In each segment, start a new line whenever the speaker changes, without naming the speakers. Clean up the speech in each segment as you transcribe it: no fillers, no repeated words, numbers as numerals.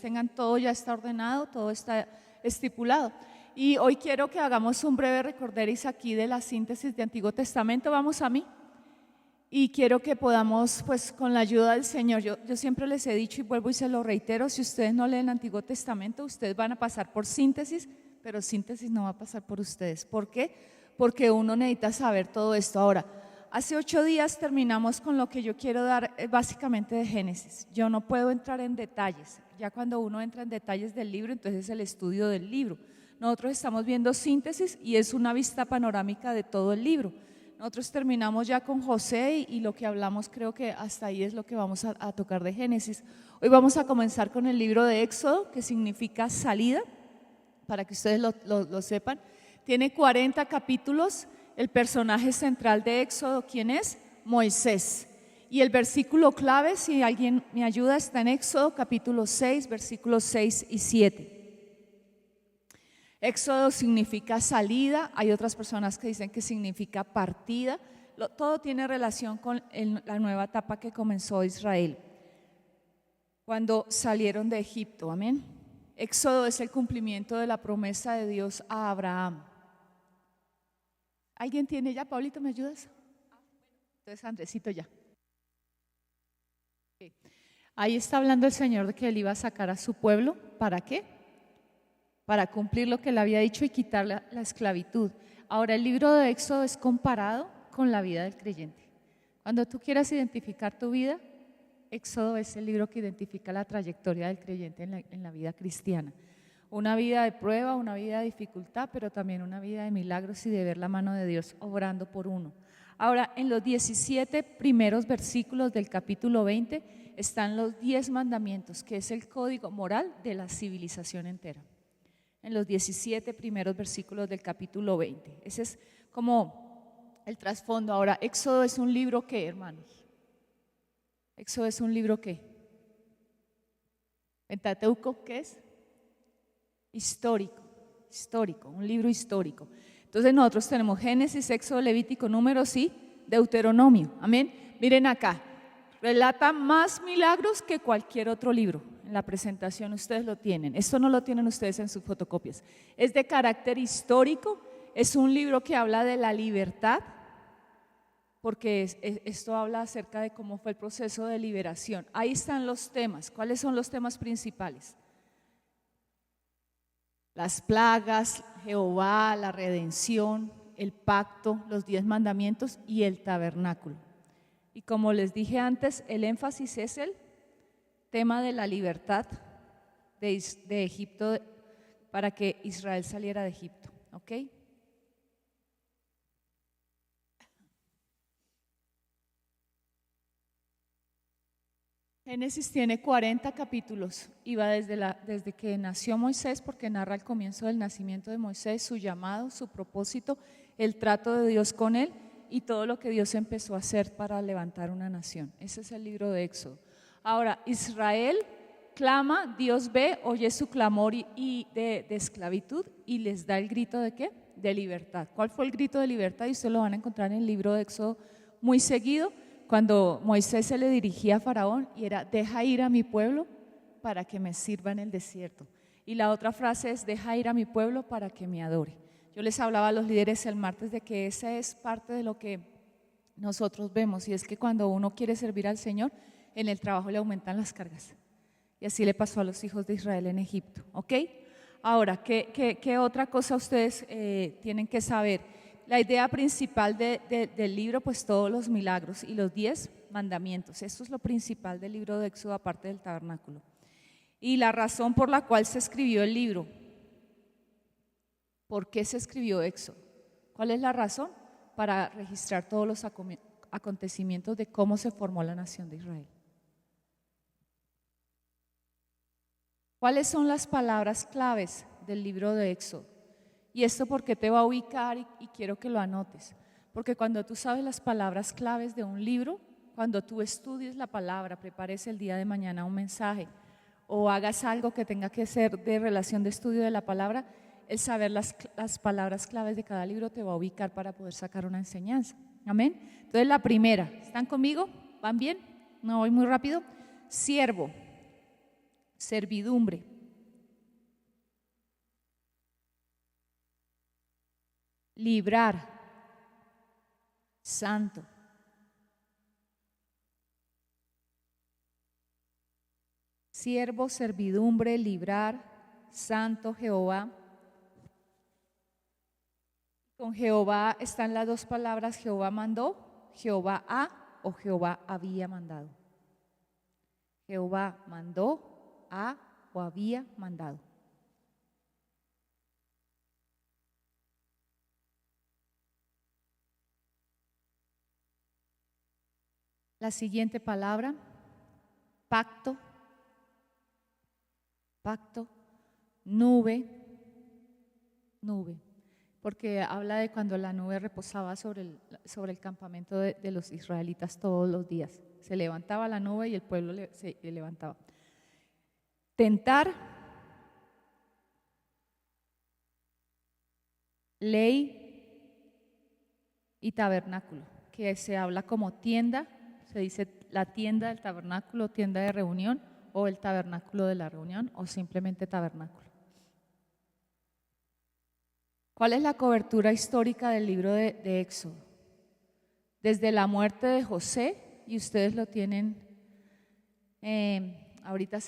tengan todo ya está ordenado, todo está estipulado. Y hoy quiero que hagamos un breve recorderis aquí de la síntesis de Antiguo Testamento. Vamos a mí. Y quiero que podamos, pues con la ayuda del Señor, yo siempre les he dicho y vuelvo y se lo reitero, si ustedes no leen Antiguo Testamento, ustedes van a pasar por síntesis, pero síntesis no va a pasar por ustedes. ¿Por qué? Porque uno necesita saber todo esto. Ahora, hace 8 días terminamos con lo que yo quiero dar básicamente de Génesis. Yo no puedo entrar en detalles, ya cuando uno entra en detalles del libro, entonces es el estudio del libro. Nosotros estamos viendo síntesis y es una vista panorámica de todo el libro. Nosotros terminamos ya con José y lo que hablamos creo que hasta ahí es lo que vamos a tocar de Génesis. Hoy vamos a comenzar con el libro de Éxodo, que significa salida, para que ustedes lo sepan. Tiene 40 capítulos. El personaje central de Éxodo, ¿quién es? Moisés. Y el versículo clave, si alguien me ayuda, está en Éxodo capítulo 6, versículos 6 y 7. Éxodo significa salida, hay otras personas que dicen que significa partida, todo tiene relación con la nueva etapa que comenzó Israel cuando salieron de Egipto, amén. Éxodo es el cumplimiento de la promesa de Dios a Abraham. ¿Alguien tiene ya? Pablito, ¿me ayudas? Entonces Andresito ya. Ahí está hablando el Señor de que Él iba a sacar a su pueblo, ¿para qué? Para cumplir lo que Él había dicho y quitar la esclavitud. Ahora, el libro de Éxodo es comparado con la vida del creyente. Cuando tú quieras identificar tu vida, Éxodo es el libro que identifica la trayectoria del creyente en la vida cristiana. Una vida de prueba, una vida de dificultad, pero también una vida de milagros y de ver la mano de Dios obrando por uno. Ahora, en los 17 primeros versículos del capítulo 20 están los 10 mandamientos, que es el código moral de la civilización entera. En los 17 primeros versículos del capítulo 20. Ese es como el trasfondo. Ahora, Éxodo es un libro ¿qué, hermanos? Éxodo es un libro ¿qué? Pentateuco, ¿qué es? Histórico, un libro histórico. Entonces nosotros tenemos Génesis, Éxodo, Levítico, Números y Deuteronomio. Amén. Miren acá, relata más milagros que cualquier otro libro. En la presentación ustedes lo tienen. Esto no lo tienen ustedes en sus fotocopias. Es de carácter histórico, es un libro que habla de la libertad, porque esto habla acerca de cómo fue el proceso de liberación. Ahí están los temas. ¿Cuáles son los temas principales? Las plagas, Jehová, la redención, el pacto, los 10 mandamientos y el tabernáculo. Y como les dije antes, el énfasis es el tema de la libertad de Egipto para que Israel saliera de Egipto, ¿ok? Génesis tiene 40 capítulos y va desde que nació Moisés, porque narra el comienzo del nacimiento de Moisés, su llamado, su propósito, el trato de Dios con él y todo lo que Dios empezó a hacer para levantar una nación. Ese es el libro de Éxodo. Ahora, Israel clama, Dios ve, oye su clamor y de esclavitud y les da el grito ¿de qué? De libertad. ¿Cuál fue el grito de libertad? Y ustedes lo van a encontrar en el libro de Éxodo muy seguido, cuando Moisés se le dirigía a Faraón y era: deja ir a mi pueblo para que me sirva en el desierto. Y la otra frase es: deja ir a mi pueblo para que me adore. Yo les hablaba a los líderes el martes de que esa es parte de lo que nosotros vemos, y es que cuando uno quiere servir al Señor, en el trabajo le aumentan las cargas. Y así le pasó a los hijos de Israel en Egipto, ¿ok? Ahora, ¿qué otra cosa ustedes tienen que saber? La idea principal del libro, pues todos los milagros y los 10 mandamientos. Esto es lo principal del libro de Éxodo, aparte del tabernáculo. Y la razón por la cual se escribió el libro. ¿Por qué se escribió Éxodo? ¿Cuál es la razón? Para registrar todos los acontecimientos de cómo se formó la nación de Israel. ¿Cuáles son las palabras claves del libro de Éxodo? Y esto porque te va a ubicar y quiero que lo anotes, porque cuando tú sabes las palabras claves de un libro, cuando tú estudies la palabra, prepares el día de mañana un mensaje o hagas algo que tenga que ser de relación de estudio de la palabra, el saber las palabras claves de cada libro te va a ubicar para poder sacar una enseñanza. Amén. Entonces la primera, ¿están conmigo? ¿Van bien? No voy muy rápido. Siervo servidumbre, librar, santo, siervo, servidumbre, librar, santo Jehová. Con Jehová están las dos palabras Jehová mandó, Jehová ha o Jehová había mandado. Jehová mandó, ha o había mandado. La siguiente palabra, pacto, pacto, nube, nube, porque habla de cuando la nube reposaba sobre el campamento de los israelitas todos los días. Se levantaba la nube y el pueblo se levantaba. Tentar, ley y tabernáculo, que se habla como tienda, se dice la tienda del tabernáculo, tienda de reunión, o el tabernáculo de la reunión, o simplemente tabernáculo. ¿Cuál es la cobertura histórica del libro de Éxodo? Desde la muerte de José, y ustedes lo tienen, ahorita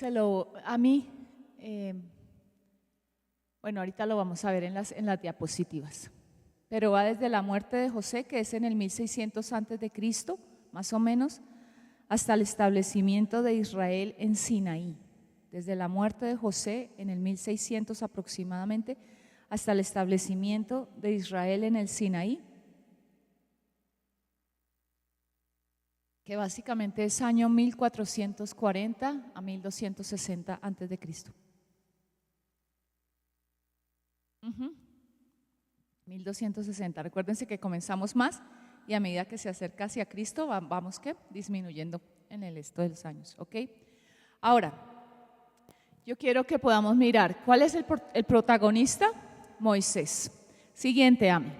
bueno, ahorita lo vamos a ver en las diapositivas, pero va desde la muerte de José, que es en el 1600 antes de Cristo, más o menos, hasta el establecimiento de Israel en Sinaí. Desde la muerte de José en el 1600 aproximadamente, hasta el establecimiento de Israel en el Sinaí, que básicamente es año 1440 a 1260 antes de Cristo. 1260. Recuérdense que comenzamos más y a medida que se acerca hacia Cristo vamos disminuyendo en el resto de los años, ¿ok? Ahora, yo quiero que podamos mirar cuál es el protagonista. Moisés. Siguiente, Ami.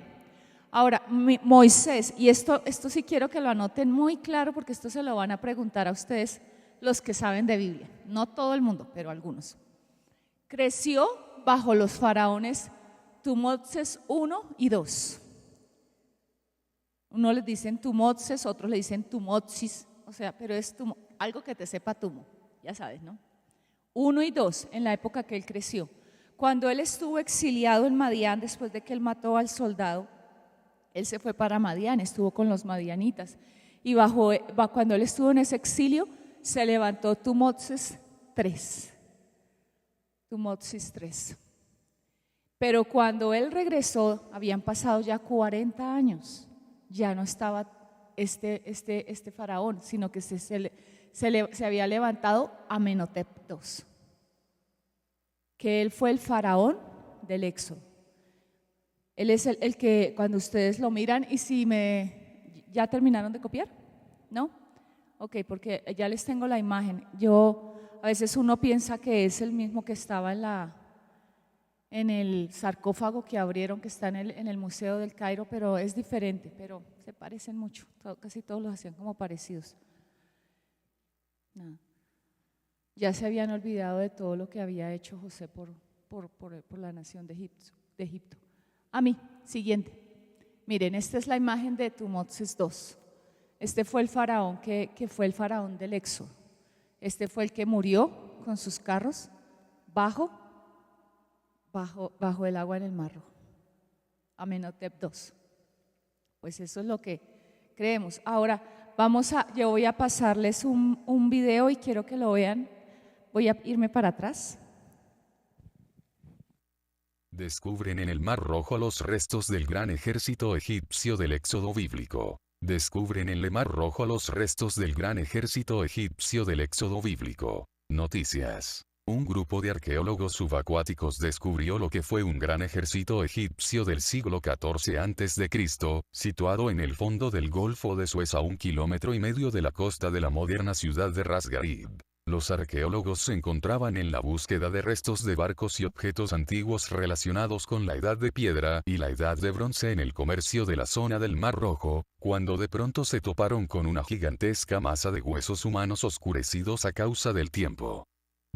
Ahora, Moisés, y esto sí quiero que lo anoten muy claro porque esto se lo van a preguntar a ustedes los que saben de Biblia, no todo el mundo, pero algunos. Creció bajo los faraones Tumotses 1 y 2. Uno les dicen Tumotses, otros le dicen Tumotsis, o sea, pero es algo que te sepa Tumo, ya sabes, ¿no? 1 y 2, en la época que él creció. Cuando él estuvo exiliado en Madián, después de que él mató al soldado, él se fue para Madián, estuvo con los madianitas. Y cuando él estuvo en ese exilio, se levantó Tumotsis 3. Tumotsis 3. Pero cuando él regresó, habían pasado ya 40 años. Ya no estaba este faraón, sino que se había levantado Amenhotep II, que él fue el faraón del Éxodo. Él es el que cuando ustedes lo miran, y si ¿ya terminaron de copiar? ¿No? Ok, porque ya les tengo la imagen. A veces uno piensa que es el mismo que estaba en el sarcófago que abrieron, que está en el Museo del Cairo, pero es diferente, pero se parecen mucho, casi todos los hacían como parecidos. Nada. Ya se habían olvidado de todo lo que había hecho José por la nación de Egipto. A mí, siguiente. Miren, esta es la imagen de Tumotsis II. Este fue el faraón que fue el faraón del Éxodo. Este fue el que murió con sus carros bajo el agua en el Mar Rojo. Amenhotep II. Pues eso es lo que creemos. Ahora, yo voy a pasarles un video y quiero que lo vean. Voy a irme para atrás.
Descubren en el Mar Rojo los restos del gran ejército egipcio del Éxodo bíblico. Descubren en el Mar Rojo los restos del gran ejército egipcio del Éxodo bíblico. Noticias. Un grupo de arqueólogos subacuáticos descubrió lo que fue un gran ejército egipcio del siglo XIV a.C., situado en el fondo del Golfo de Suez a 1,5 kilómetros de la costa de la moderna ciudad de Ras Gharib. Los arqueólogos se encontraban en la búsqueda de restos de barcos y objetos antiguos relacionados con la Edad de Piedra y la Edad de Bronce en el comercio de la zona del Mar Rojo, cuando de pronto se toparon con una gigantesca masa de huesos humanos oscurecidos a causa del tiempo.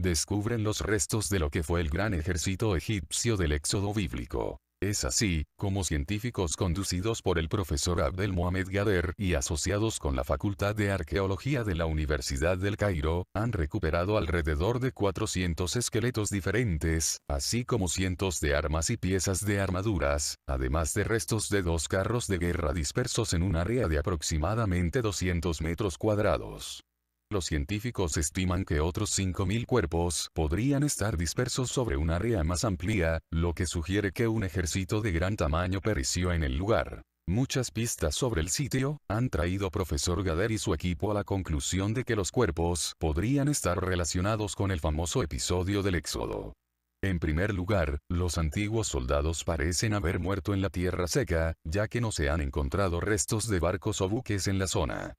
Descubren los restos de lo que fue el gran ejército egipcio del éxodo bíblico. Es así, como científicos conducidos por el profesor Abdel Mohamed Gader y asociados con la Facultad de Arqueología de la Universidad del Cairo, han recuperado alrededor de 400 esqueletos diferentes, así como cientos de armas y piezas de armaduras, además de restos de 2 carros de guerra dispersos en un área de aproximadamente 200 metros cuadrados. Los científicos estiman que otros 5.000 cuerpos podrían estar dispersos sobre un área más amplia, lo que sugiere que un ejército de gran tamaño pereció en el lugar. Muchas pistas sobre el sitio han traído profesor Gader y su equipo a la conclusión de que los cuerpos podrían estar relacionados con el famoso episodio del Éxodo. En primer lugar, los antiguos soldados parecen haber muerto en la tierra seca, ya que no se han encontrado restos de barcos o buques en la zona.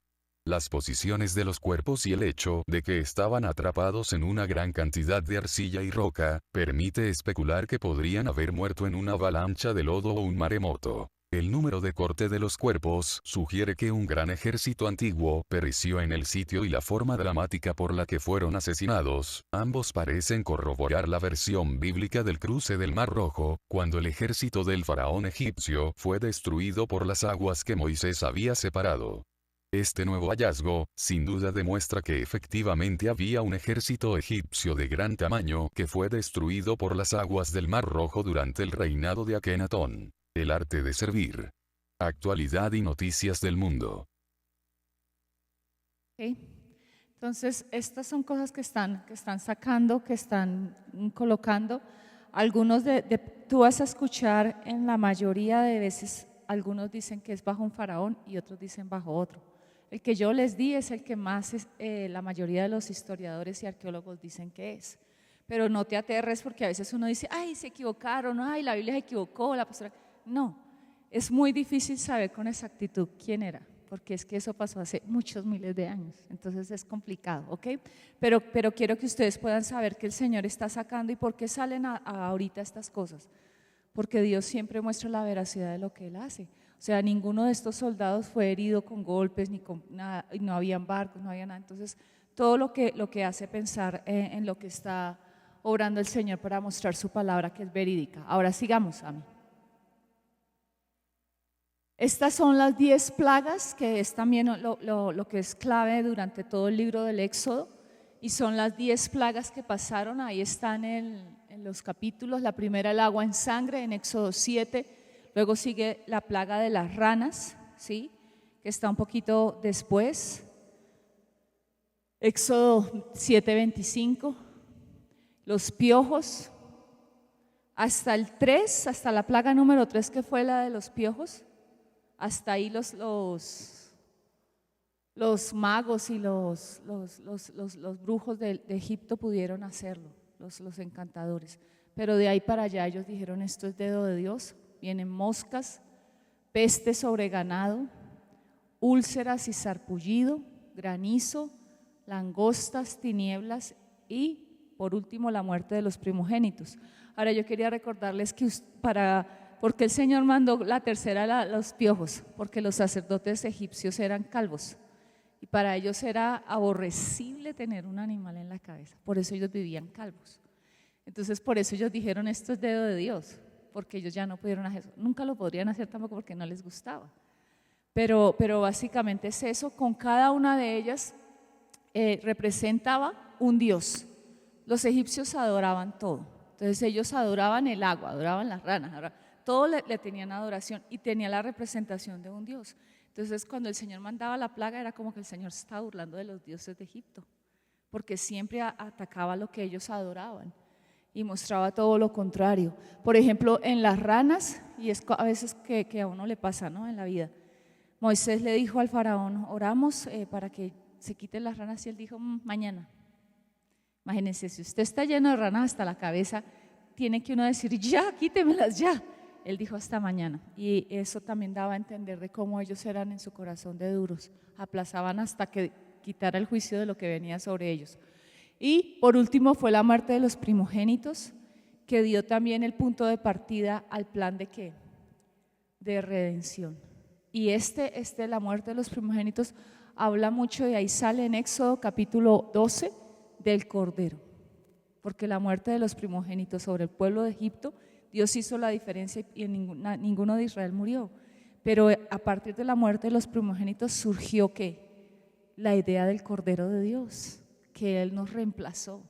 Las posiciones de los cuerpos y el hecho de que estaban atrapados en una gran cantidad de arcilla y roca, permite especular que podrían haber muerto en una avalancha de lodo o un maremoto. El número de corte de los cuerpos sugiere que un gran ejército antiguo pereció en el sitio y la forma dramática por la que fueron asesinados, ambos parecen corroborar la versión bíblica del cruce del Mar Rojo, cuando el ejército del faraón egipcio fue destruido por las aguas que Moisés había separado. Este nuevo hallazgo, sin duda demuestra que efectivamente había un ejército egipcio de gran tamaño que fue destruido por las aguas del Mar Rojo durante el reinado de Akenatón. El arte de servir. Actualidad y noticias del mundo.
Okay. Entonces, estas son cosas que están sacando, que están colocando. Algunos tú vas a escuchar en la mayoría de veces, algunos dicen que es bajo un faraón y otros dicen bajo otro. El que yo les di es el que más la mayoría de los historiadores y arqueólogos dicen que es. Pero no te aterres porque a veces uno dice, ay, se equivocaron, ay, la Biblia se equivocó, la pastora. No, es muy difícil saber con exactitud quién era, porque es que eso pasó hace muchos miles de años, entonces es complicado, ¿ok? Pero quiero que ustedes puedan saber que el Señor está sacando y por qué salen ahorita estas cosas. Porque Dios siempre muestra la veracidad de lo que Él hace. O sea, ninguno de estos soldados fue herido con golpes, ni con nada, no habían barcos, no había nada. Entonces, todo lo que hace pensar en lo que está obrando el Señor para mostrar su palabra que es verídica. Ahora sigamos, a mí. Estas son las 10 plagas, que es también lo que es clave durante todo el libro del Éxodo, y son las 10 plagas que pasaron, ahí están en los capítulos. La primera, el agua en sangre, en Éxodo 7, luego sigue la plaga de las ranas, ¿sí?, que está un poquito después, Éxodo 7:25, los piojos, hasta el 3, hasta la plaga número 3 que fue la de los piojos, hasta ahí los magos y los brujos de Egipto pudieron hacerlo, los encantadores. Pero de ahí para allá ellos dijeron, esto es dedo de Dios. Vienen moscas, peste sobre ganado, úlceras y sarpullido, granizo, langostas, tinieblas y por último la muerte de los primogénitos. Ahora yo quería recordarles que porque el Señor mandó la tercera los piojos, porque los sacerdotes egipcios eran calvos y para ellos era aborrecible tener un animal en la cabeza, por eso ellos vivían calvos. Entonces por eso ellos dijeron, esto es dedo de Dios, porque ellos ya no pudieron hacer eso. Nunca lo podrían hacer tampoco porque no les gustaba, pero básicamente es eso. Con cada una de ellas representaba un dios. Los egipcios adoraban todo, entonces ellos adoraban el agua, adoraban las ranas, todo le tenían adoración y tenía la representación de un dios. Entonces cuando el Señor mandaba la plaga era como que el Señor se estaba burlando de los dioses de Egipto, porque siempre atacaba lo que ellos adoraban y mostraba todo lo contrario. Por ejemplo, en las ranas, y es a veces que a uno le pasa, ¿no?, en la vida. Moisés le dijo al faraón, oramos para que se quiten las ranas, y él dijo, mañana. Imagínense, si usted está lleno de ranas hasta la cabeza, tiene que uno decir, ya, quítemelas ya. Él dijo hasta mañana, y eso también daba a entender de cómo ellos eran en su corazón de duros, aplazaban hasta que quitara el juicio de lo que venía sobre ellos. Y por último fue la muerte de los primogénitos, que dio también el punto de partida al plan de ¿qué? De redención. Y la muerte de los primogénitos habla mucho, de ahí sale en Éxodo capítulo 12 del Cordero. porque la muerte de los primogénitos sobre el pueblo de Egipto, Dios hizo la diferencia y ninguno de Israel murió. Pero a partir de la muerte de los primogénitos surgió ¿qué? La idea del Cordero de Dios, que Él nos reemplazó.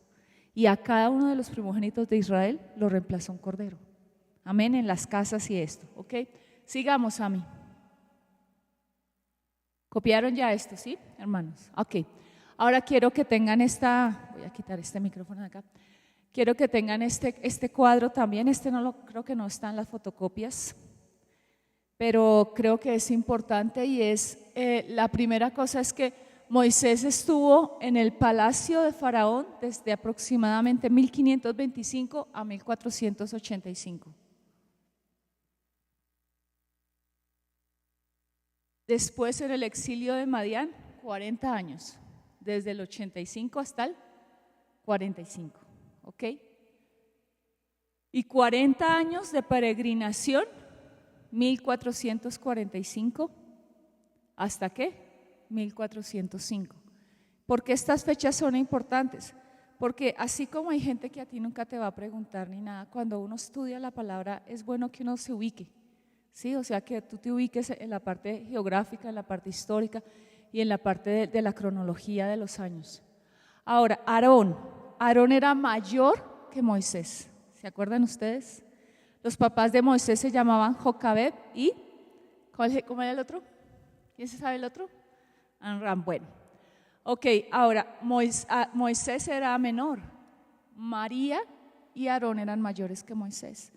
Y a cada uno de los primogénitos de Israel lo reemplazó un Cordero. Amén, en las casas y esto, ¿ok? Sigamos a mí. ¿Copiaron ya esto, sí, hermanos? Ok. Ahora quiero que tengan voy a quitar este micrófono de acá. Quiero que tengan este cuadro también. Creo que no está en las fotocopias, pero creo que es importante y la primera cosa es que Moisés estuvo en el palacio de Faraón desde aproximadamente 1525 a 1485. Después en el exilio de Madián, 40 años, desde el 85 hasta el 45, ¿ok? Y 40 años de peregrinación, 1445, ¿hasta qué? 1405. ¿Por qué estas fechas son importantes? Porque así como hay gente que a ti nunca te va a preguntar ni nada, cuando uno estudia la palabra es bueno que uno se ubique, ¿sí? O sea, que tú te ubiques en la parte geográfica, en la parte histórica y en la parte de la cronología de los años. Ahora, Aarón era mayor que Moisés, ¿se acuerdan ustedes? Los papás de Moisés se llamaban Jocabed y ¿cómo era el otro? ¿Quién se sabe el otro? Amram. Bueno, ok, ahora Moisés era menor, María y Aarón eran mayores que Moisés.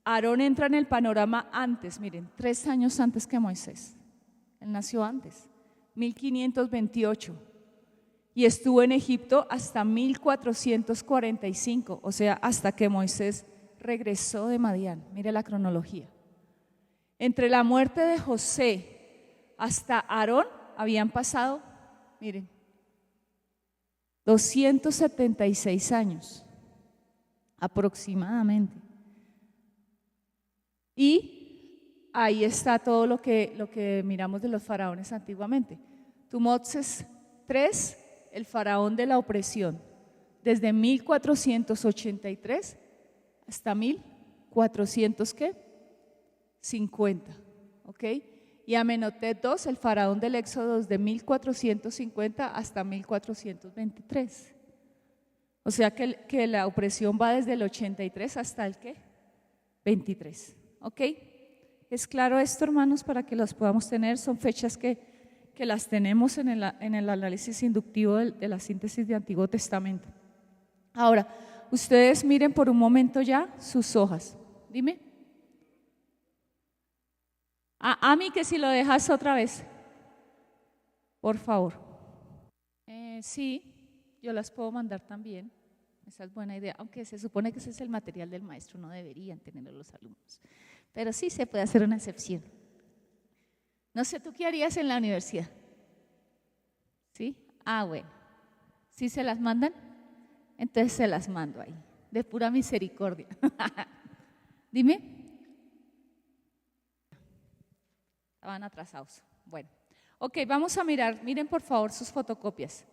Aarón entra en el panorama antes, miren, 3 años antes que Moisés. Él nació antes, 1528, y estuvo en Egipto hasta 1445, o sea, hasta que Moisés regresó de Madián. Mire la cronología. Entre la muerte de José hasta Aarón habían pasado, miren, 276 años aproximadamente. Y ahí está todo lo que miramos de los faraones antiguamente. Tutmosis III, el faraón de la opresión, desde 1483 hasta 1450, ¿ok? Y Amenhotep II, el faraón del Éxodo, desde 1450 hasta 1423. O sea que la opresión va desde el 83 hasta el ¿qué? 23, ¿ok? ¿Es claro esto, hermanos? Para que las podamos tener, son fechas que las tenemos en el análisis inductivo de la síntesis de Antiguo Testamento. Ahora, ustedes miren por un momento ya sus hojas. Dime. A mí que si lo dejas otra vez, por favor. Sí, yo las puedo mandar también. Esa es buena idea, aunque se supone que ese es el material del maestro, no deberían tenerlo los alumnos. Pero sí se puede hacer una excepción. No sé, ¿tú qué harías en la universidad? ¿Sí? Bueno. ¿Sí se las mandan? Entonces se las mando ahí, de pura misericordia. Dime. Estaban atrasados. Bueno, ok, vamos a miren por favor sus fotocopias.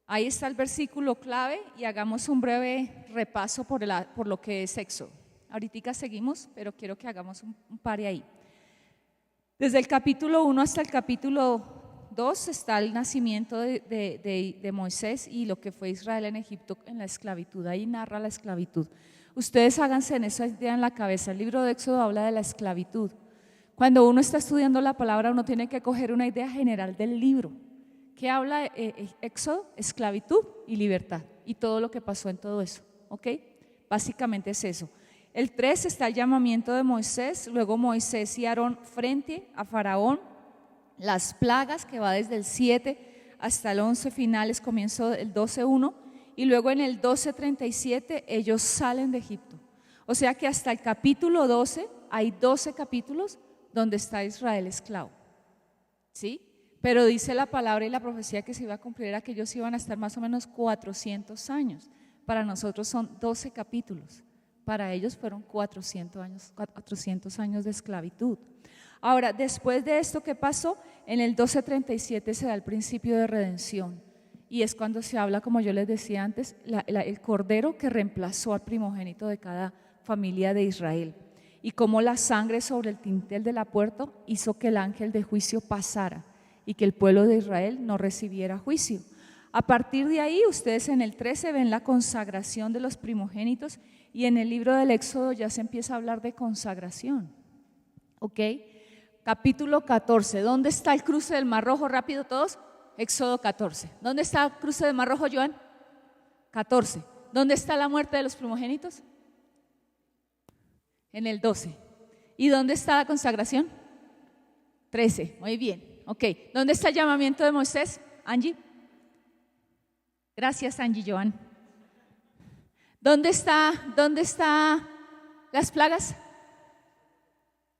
Ahí está el versículo clave y hagamos un breve repaso por lo que es Éxodo. Ahorita seguimos, pero quiero que hagamos un pare ahí. Desde el capítulo 1 hasta el capítulo 2 está el nacimiento de Moisés y lo que fue Israel en Egipto en la esclavitud. Ahí narra la esclavitud. Ustedes háganse en esa idea en la cabeza. El libro de Éxodo habla de la esclavitud. Cuando uno está estudiando la palabra, uno tiene que coger una idea general del libro. ¿Qué habla Éxodo? Esclavitud y libertad y todo lo que pasó en todo eso, ¿ok? Básicamente es eso. El 3 está el llamamiento de Moisés, luego Moisés y Aarón frente a Faraón, las plagas que va desde el 7 hasta el 11 finales, comienzo el 12:1 y luego en el 12:37 ellos salen de Egipto. O sea que hasta el capítulo 12 hay 12 capítulos donde está Israel esclavo, ¿sí? Pero dice la palabra y la profecía que se iba a cumplir era que ellos iban a estar más o menos 400 años. Para nosotros son 12 capítulos, para ellos fueron 400 años de esclavitud. Ahora, después de esto, ¿qué pasó? En el 12:37 se da el principio de redención y es cuando se habla, como yo les decía antes, el cordero que reemplazó al primogénito de cada familia de Israel, y cómo la sangre sobre el dintel de la puerta hizo que el ángel de juicio pasara y que el pueblo de Israel no recibiera juicio. A partir de ahí, ustedes en el 13 ven la consagración de los primogénitos, y en el libro del Éxodo ya se empieza a hablar de consagración. ¿Ok? Capítulo 14, ¿dónde está el cruce del Mar Rojo? Rápido todos, Éxodo 14. ¿Dónde está el cruce del Mar Rojo, Joan? 14. ¿Dónde está la muerte de los primogénitos? En el 12. ¿Y dónde está la consagración? 13, muy bien. Ok, ¿dónde está el llamamiento de Moisés? Angie. Gracias, Angie, Joan. ¿Dónde está las plagas?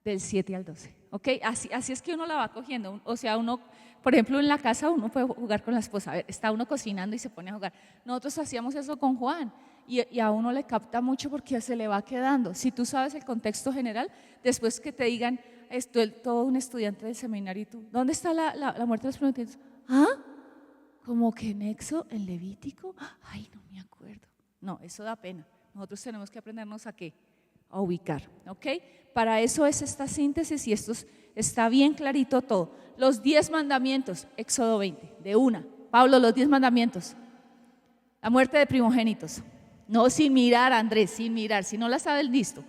Del 7 al 12. Ok, así es que uno la va cogiendo. O sea, uno, por ejemplo, en la casa uno puede jugar con la esposa. A ver, está uno cocinando y se pone a jugar. Nosotros hacíamos eso con Juan, y a uno le capta mucho porque se le va quedando. Si tú sabes el contexto general, después que te digan esto, todo un estudiante del seminario, y tú, ¿dónde está la muerte de los primogénitos? ¿Ah? Como que en Éxodo, en Levítico. Ay, no me acuerdo. No, eso da pena. Nosotros tenemos que aprendernos a qué, a ubicar, ¿ok? Para eso es esta síntesis, y esto está bien clarito todo. Los 10 mandamientos, Éxodo 20, de una. Pablo, los 10 mandamientos. La muerte de primogénitos. No, sin mirar, Andrés, sin mirar. Si no la sabes, listo.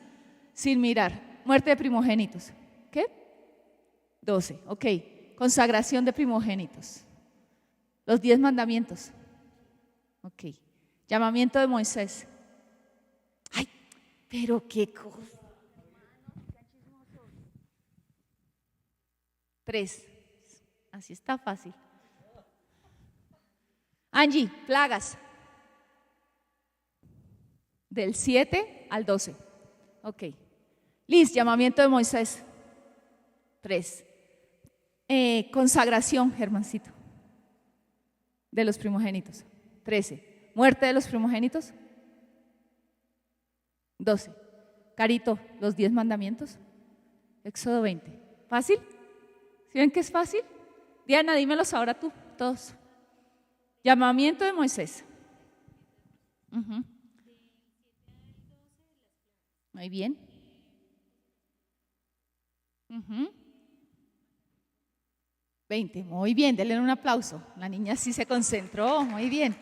Sin mirar. Muerte de primogénitos. ¿Qué? 12, ok. Consagración de primogénitos. Los 10 mandamientos. Ok. Llamamiento de Moisés. Ay, pero qué cosa. 3. Así está fácil. Angie, plagas. Del 7 al 12. Ok. Liz, llamamiento de Moisés. 3. Consagración, Germancito, de los primogénitos. 13. Muerte de los primogénitos. 12. Carito, los 10 mandamientos. Éxodo 20. ¿Fácil? ¿Sí ven que es fácil? Diana, dímelos ahora tú, todos. Llamamiento de Moisés. Muy bien. 20, muy bien, denle un aplauso. La niña sí se concentró, muy bien.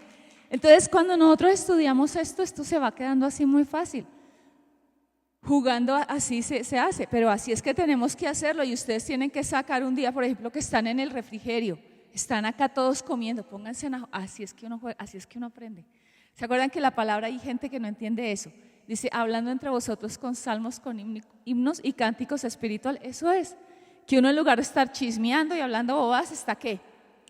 Entonces, cuando nosotros estudiamos esto se va quedando así muy fácil. Jugando así se hace, pero así es que tenemos que hacerlo, y ustedes tienen que sacar un día, por ejemplo, que están en el refrigerio, están acá todos comiendo, pónganse así es que uno juega, así es que uno aprende. ¿Se acuerdan que la palabra, hay gente que no entiende eso? Dice, hablando entre vosotros con salmos, con himnos y cánticos espirituales. Eso es, que uno en lugar de estar chismeando y hablando bobadas, está ¿qué?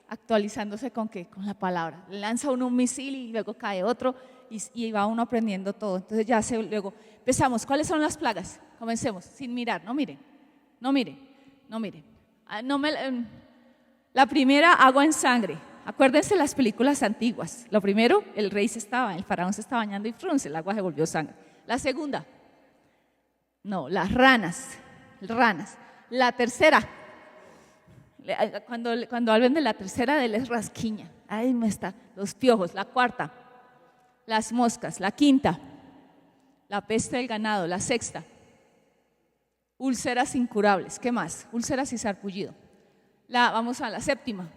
Actualizándose con ¿qué? Con la palabra. Lanza uno un misil y luego cae otro, y va uno aprendiendo todo. Entonces luego empezamos. ¿Cuáles son las plagas? Comencemos, sin mirar, no miren. La primera, agua en sangre. Acuérdense las películas antiguas. Lo primero, el faraón se estaba bañando y frunce, el agua se volvió sangre. La segunda, no, las ranas. La tercera, cuando hablen de la tercera, de la rasquiña. Ahí no está, los piojos. La cuarta, las moscas. La quinta, la peste del ganado. La sexta, úlceras incurables. ¿Qué más? Úlceras y sarpullido. Vamos a la séptima.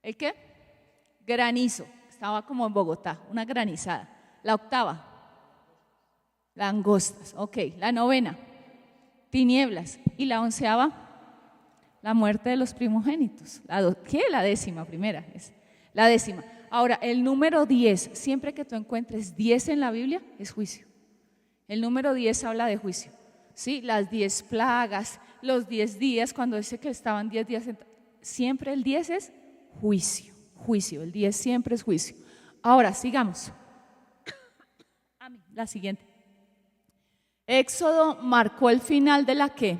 ¿El qué? Granizo. Estaba como en Bogotá, una granizada. La octava, langostas. Ok. La novena, tinieblas. Y la onceava, la muerte de los primogénitos. ¿Qué? La décima, primera. Es la décima. Ahora, el número 10, siempre que tú encuentres 10 en la Biblia, es juicio. El número 10 habla de juicio. ¿Sí? Las 10 plagas, los 10 días, cuando dice que estaban 10 días, siempre el 10 es juicio. El 10 siempre es juicio. Ahora, sigamos. La siguiente. Éxodo marcó el final de la ¿qué?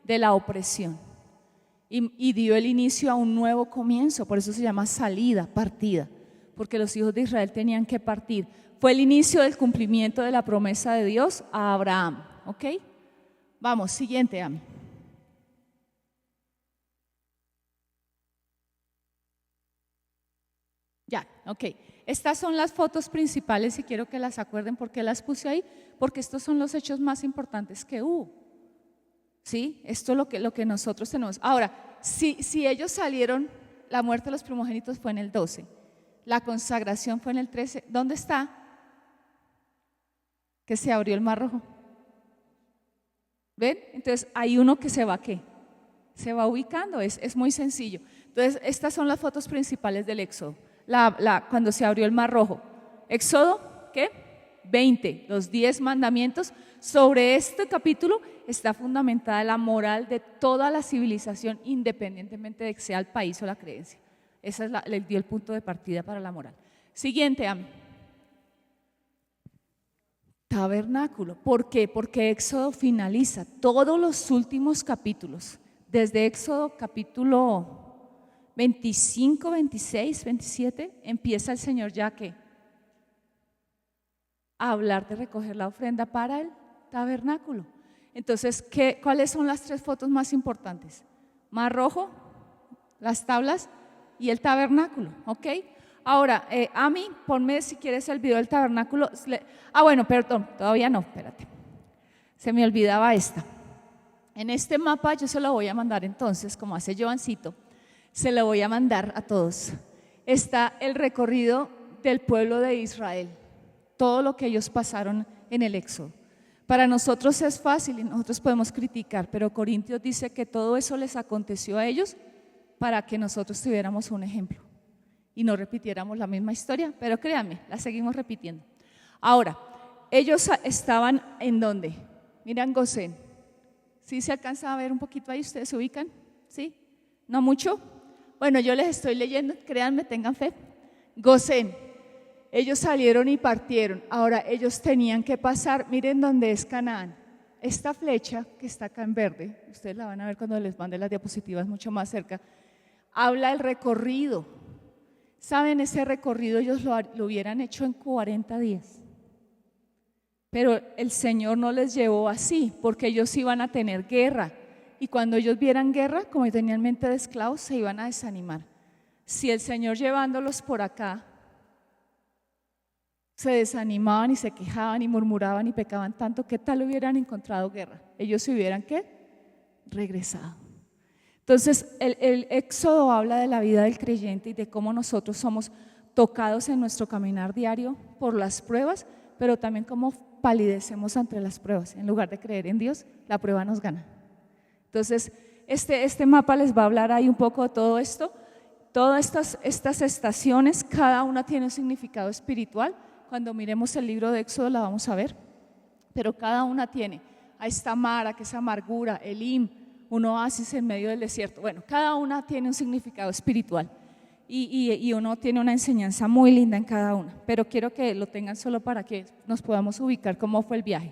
De la opresión, y dio el inicio a un nuevo comienzo. Por eso se llama salida, partida, porque los hijos de Israel tenían que partir. Fue el inicio del cumplimiento de la promesa de Dios a Abraham. ¿Ok? Vamos, siguiente, Ami. Ok, estas son las fotos principales y quiero que las acuerden. ¿Por qué las puse ahí? Porque estos son los hechos más importantes que hubo. ¿Sí? Esto es lo que nosotros tenemos. Ahora, si ellos salieron, la muerte de los primogénitos fue en el 12, la consagración fue en el 13, ¿dónde está? Que se abrió el Mar Rojo. ¿Ven? Entonces hay uno que se va, ¿qué? Se va ubicando, es muy sencillo. Entonces estas son las fotos principales del Éxodo, cuando se abrió el Mar Rojo. Éxodo, ¿qué? 20, los 10 mandamientos. Sobre este capítulo está fundamentada la moral de toda la civilización, independientemente de que sea el país o la creencia. Ese le dio el punto de partida para la moral. Siguiente, Ami. Tabernáculo. ¿Por qué? Porque Éxodo finaliza todos los últimos capítulos. Desde Éxodo capítulo 25, 26, 27, empieza el Señor ya que a hablar de recoger la ofrenda para el tabernáculo. Entonces, ¿cuáles son las 3 fotos más importantes? Mar Rojo, las tablas y el tabernáculo, ¿ok? Ahora, Ami, ponme si quieres el video del tabernáculo. Bueno, perdón, todavía no, espérate. Se me olvidaba esta. En este mapa yo se lo voy a mandar entonces, como hace Joancito, se lo voy a mandar a todos. Está el recorrido del pueblo de Israel, todo lo que ellos pasaron en el Éxodo. Para nosotros es fácil y nosotros podemos criticar, pero Corintios dice que todo eso les aconteció a ellos para que nosotros tuviéramos un ejemplo y no repitiéramos la misma historia, pero créanme, la seguimos repitiendo. Ahora, ellos estaban ¿en dónde? Miran Gosén. ¿Sí se alcanza a ver un poquito ahí? ¿Ustedes se ubican? ¿Sí? ¿No mucho? Bueno, yo les estoy leyendo, créanme, tengan fe. Gosén. Ellos salieron y partieron. Ahora ellos tenían que pasar, miren dónde es Canaán. Esta flecha que está acá en verde, ustedes la van a ver cuando les mande las diapositivas mucho más cerca, habla el recorrido. ¿Saben? Ese recorrido ellos lo hubieran hecho en 40 días. Pero el Señor no les llevó así, porque ellos iban a tener guerra. Y cuando ellos vieran guerra, como tenían mente de esclavos, se iban a desanimar. Si el Señor llevándolos por acá se desanimaban y se quejaban y murmuraban y pecaban tanto, ¿qué tal hubieran encontrado guerra? Ellos se hubieran, ¿qué? Regresado. Entonces el Éxodo habla de la vida del creyente y de cómo nosotros somos tocados en nuestro caminar diario por las pruebas, pero también cómo palidecemos ante las pruebas. En lugar de creer en Dios, la prueba nos gana. Entonces este mapa les va a hablar ahí un poco de todo esto. Todas estas estaciones, cada una tiene un significado espiritual. Cuando miremos el libro de Éxodo la vamos a ver, pero cada una tiene a esta Mara, que es amargura, Elim, un oasis en medio del desierto. Bueno, cada una tiene un significado espiritual y uno tiene una enseñanza muy linda en cada una, pero quiero que lo tengan solo para que nos podamos ubicar cómo fue el viaje.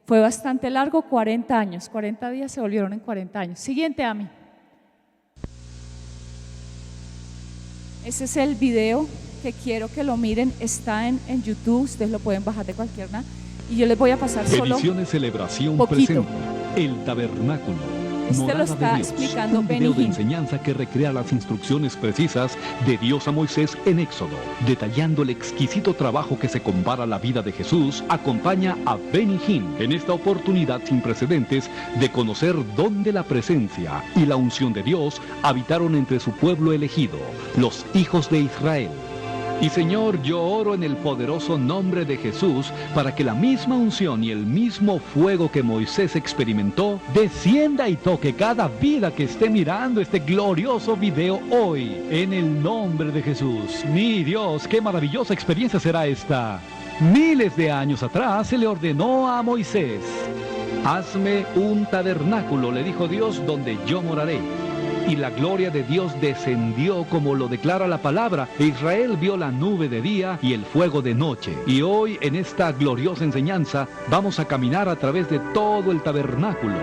Fue bastante largo, 40 años, 40 días se volvieron en 40 años. Siguiente, Ami. Ese es el video que quiero que lo miren, está en YouTube, ustedes lo pueden bajar de cualquier lado y yo les voy a pasar solo
Ediciones Celebración
poquito.
presenta El Tabernáculo.
Este lo está
de Dios,
explicando
un video de
Benny Hinn.
enseñanza que recrea las instrucciones precisas de Dios a Moisés en Éxodo, detallando el exquisito trabajo que se compara a la vida de Jesús. Acompaña a Benny Hinn en esta oportunidad sin precedentes de conocer dónde la presencia y la unción de Dios habitaron entre su pueblo elegido, los hijos de Israel. Y Señor, yo oro en el poderoso nombre de Jesús para que la misma unción y el mismo fuego que Moisés experimentó descienda y toque cada vida que esté mirando este glorioso video hoy. En el nombre de Jesús. Mi Dios, qué maravillosa experiencia será esta. Miles de años atrás se le ordenó a Moisés: hazme un tabernáculo, le dijo Dios, donde yo moraré. Y la gloria de Dios descendió como lo declara la palabra. E Israel vio la nube de día y el fuego de noche. Y hoy en esta gloriosa enseñanza vamos a caminar a través de todo el tabernáculo.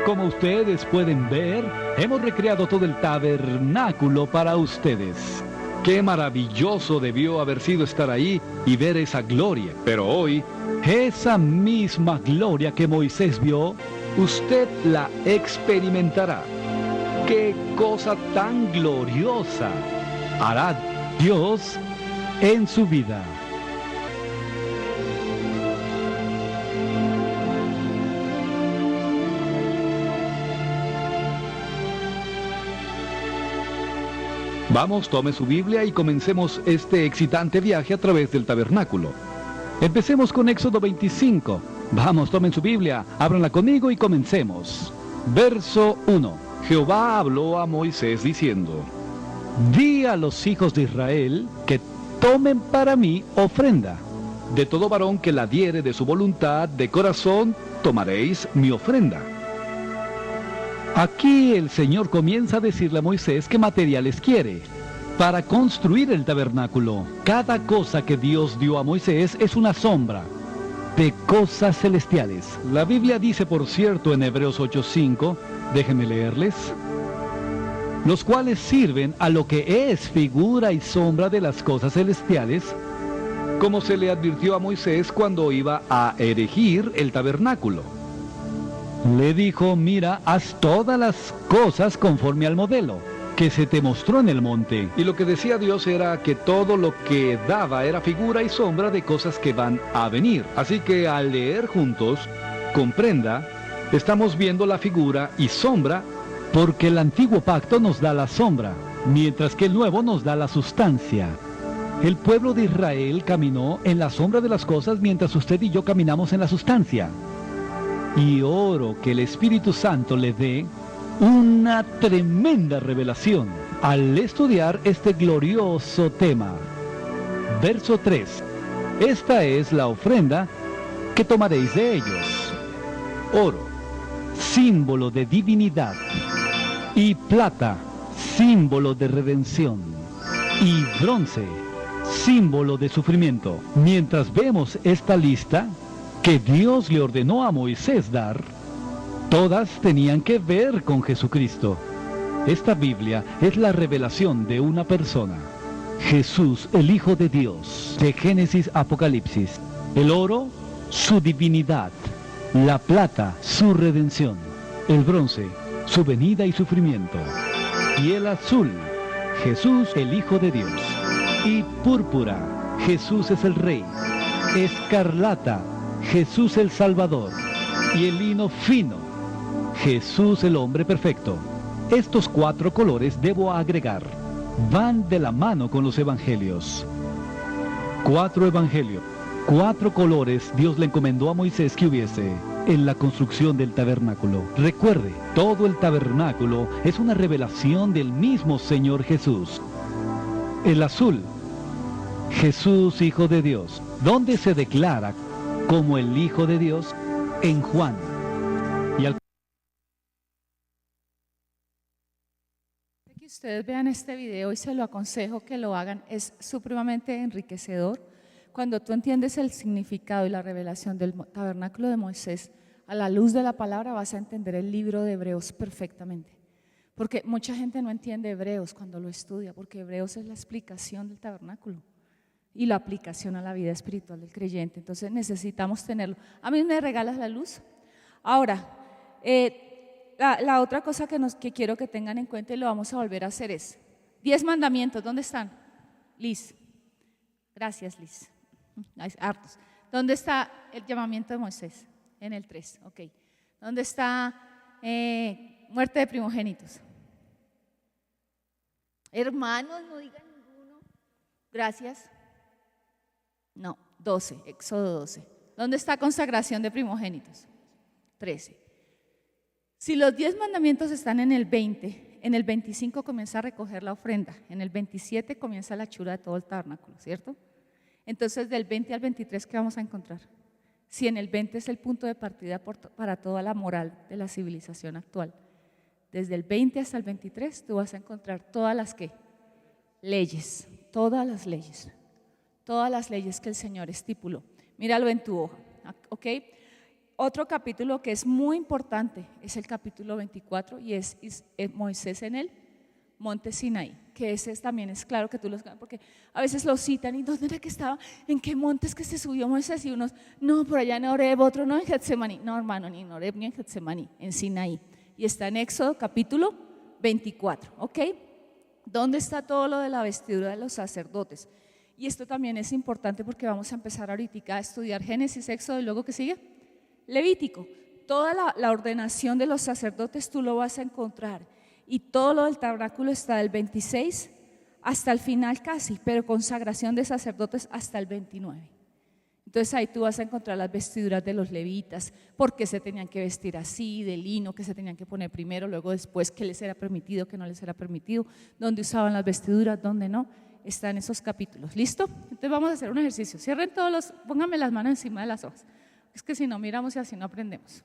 Como ustedes pueden ver, hemos recreado todo el tabernáculo para ustedes. Qué maravilloso debió haber sido estar ahí y ver esa gloria. Pero hoy, esa misma gloria que Moisés vio, usted la experimentará. ¡Qué cosa tan gloriosa hará Dios en su vida. Vamos, tome su Biblia y comencemos este excitante viaje a través del tabernáculo. Empecemos con Éxodo 25. Vamos, tomen su Biblia, ábranla conmigo y comencemos. Verso 1. Jehová habló a Moisés diciendo: Di a los hijos de Israel que tomen para mí ofrenda. De todo varón que la diere de su voluntad de corazón, tomaréis mi ofrenda. Aquí el Señor comienza a decirle a Moisés qué materiales quiere para construir el tabernáculo. Cada cosa que Dios dio a Moisés es una sombra de cosas celestiales. La Biblia dice, por cierto, en Hebreos 8:5, déjenme leerles, los cuales sirven a lo que es figura y sombra de las cosas celestiales, como se le advirtió a Moisés cuando iba a erigir el tabernáculo. Le dijo: mira, haz todas las cosas conforme al modelo que se te mostró en el monte. Y lo que decía Dios era que todo lo que daba era figura y sombra de cosas que van a venir. Así que al leer juntos, comprenda, estamos viendo la figura y sombra, porque el antiguo pacto nos da la sombra, mientras que el nuevo nos da la sustancia. El pueblo de Israel caminó en la sombra de las cosas, mientras usted y yo caminamos en la sustancia. Y oro que el Espíritu Santo le dé una tremenda revelación al estudiar este glorioso tema. Verso 3. Esta es la ofrenda que tomaréis de ellos: oro, símbolo de divinidad, y plata, símbolo de redención, y bronce, símbolo de sufrimiento. Mientras vemos esta lista que Dios le ordenó a Moisés dar, todas tenían que ver con Jesucristo. Esta Biblia es la revelación de una persona, Jesús, el Hijo de Dios, de Génesis a Apocalipsis. El oro, su divinidad; la plata, su redención; el bronce, su venida y sufrimiento; y el azul, Jesús, el Hijo de Dios; y púrpura, Jesús es el Rey; escarlata, Jesús el Salvador; y el lino fino, Jesús el hombre perfecto. Estos 4 colores, debo agregar, van de la mano con los evangelios. 4 evangelios, 4 colores Dios le encomendó a Moisés que hubiese en la construcción del tabernáculo. Recuerde, todo el tabernáculo es una revelación del mismo Señor Jesús. El azul, Jesús, Hijo de Dios, donde se declara como el Hijo de Dios en Juan. Y al
que ustedes vean este video, y se lo aconsejo que lo hagan, es supremamente enriquecedor. Cuando tú entiendes el significado y la revelación del tabernáculo de Moisés, a la luz de la palabra vas a entender el libro de Hebreos perfectamente. Porque mucha gente no entiende Hebreos cuando lo estudia, porque Hebreos es la explicación del tabernáculo y la aplicación a la vida espiritual del creyente. Entonces necesitamos tenerlo. A mí me regalas la luz. Ahora, la otra cosa que quiero que tengan en cuenta, y lo vamos a volver a hacer, es 10 mandamientos. ¿Dónde están? Liz. Gracias, Liz. Hay hartos. ¿Dónde está el llamamiento de Moisés? En el 3, ok. ¿Dónde está muerte de primogénitos? Hermanos, no digan ninguno. Gracias. No, 12, Éxodo 12. ¿Dónde está consagración de primogénitos? 13. Si los 10 mandamientos están en el 20, en el 25 comienza a recoger la ofrenda, en el 27 comienza la hechura de todo el tabernáculo, ¿cierto? Entonces, del 20 al 23, ¿qué vamos a encontrar? Si en el 20 es el punto de partida para toda la moral de la civilización actual, desde el 20 hasta el 23 tú vas a encontrar todas las leyes, todas las leyes que el Señor estipuló. Míralo en tu hoja, ¿ok? Otro capítulo que es muy importante es el capítulo 24 y es Moisés en el monte Sinaí, que ese también es claro que tú los, porque a veces lo citan y ¿dónde era que estaba? ¿En qué montes que se subió Moisés? Y unos, no, por allá en Horeb, otro no, en Getsemaní. No, hermano, ni en Horeb ni en Getsemaní, en Sinaí. Y está en Éxodo capítulo 24, ¿ok? ¿Dónde está todo lo de la vestidura de los sacerdotes? Y esto también es importante porque vamos a empezar ahorita a estudiar Génesis, Éxodo y luego ¿qué sigue? Levítico. Toda la ordenación de los sacerdotes tú lo vas a encontrar y todo lo del tabernáculo está del 26 hasta el final casi, pero consagración de sacerdotes hasta el 29. Entonces ahí tú vas a encontrar las vestiduras de los levitas, por qué se tenían que vestir así, de lino, que se tenían que poner primero, luego después, qué les era permitido, qué no les era permitido, dónde usaban las vestiduras, dónde no. Está en esos capítulos, ¿listo? Entonces vamos a hacer un ejercicio, cierren pónganme las manos encima de las hojas, es que si no miramos y así no aprendemos.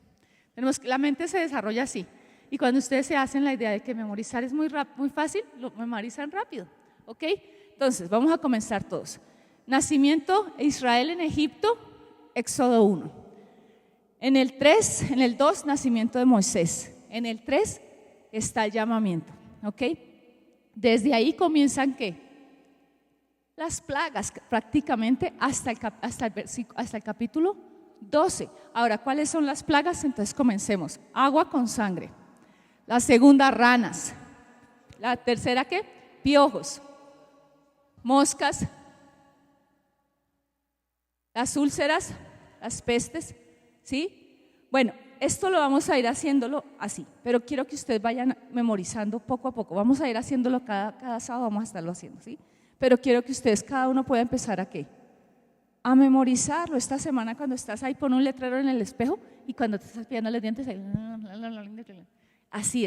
La mente se desarrolla así, y cuando ustedes se hacen la idea de que memorizar es muy fácil, lo memorizan rápido, ¿ok? Entonces vamos a comenzar todos. Nacimiento de Israel en Egipto, Éxodo 1. En el 3, en el 2, nacimiento de Moisés. En el 3 está el llamamiento, ¿ok? Desde ahí comienzan ¿qué? Las plagas prácticamente hasta el capítulo 12. Ahora, ¿cuáles son las plagas? Entonces comencemos. Agua con sangre. La segunda, ranas. La tercera, ¿qué? Piojos. Moscas. Las úlceras, las pestes, ¿sí? Bueno, esto lo vamos a ir haciéndolo así, pero quiero que ustedes vayan memorizando poco a poco. Vamos a ir haciéndolo cada sábado, vamos a estarlo haciendo, ¿sí? Pero quiero que ustedes cada uno pueda empezar a ¿qué? A memorizarlo. Esta semana cuando estás ahí, pon un letrero en el espejo y cuando te estás pillando los dientes, así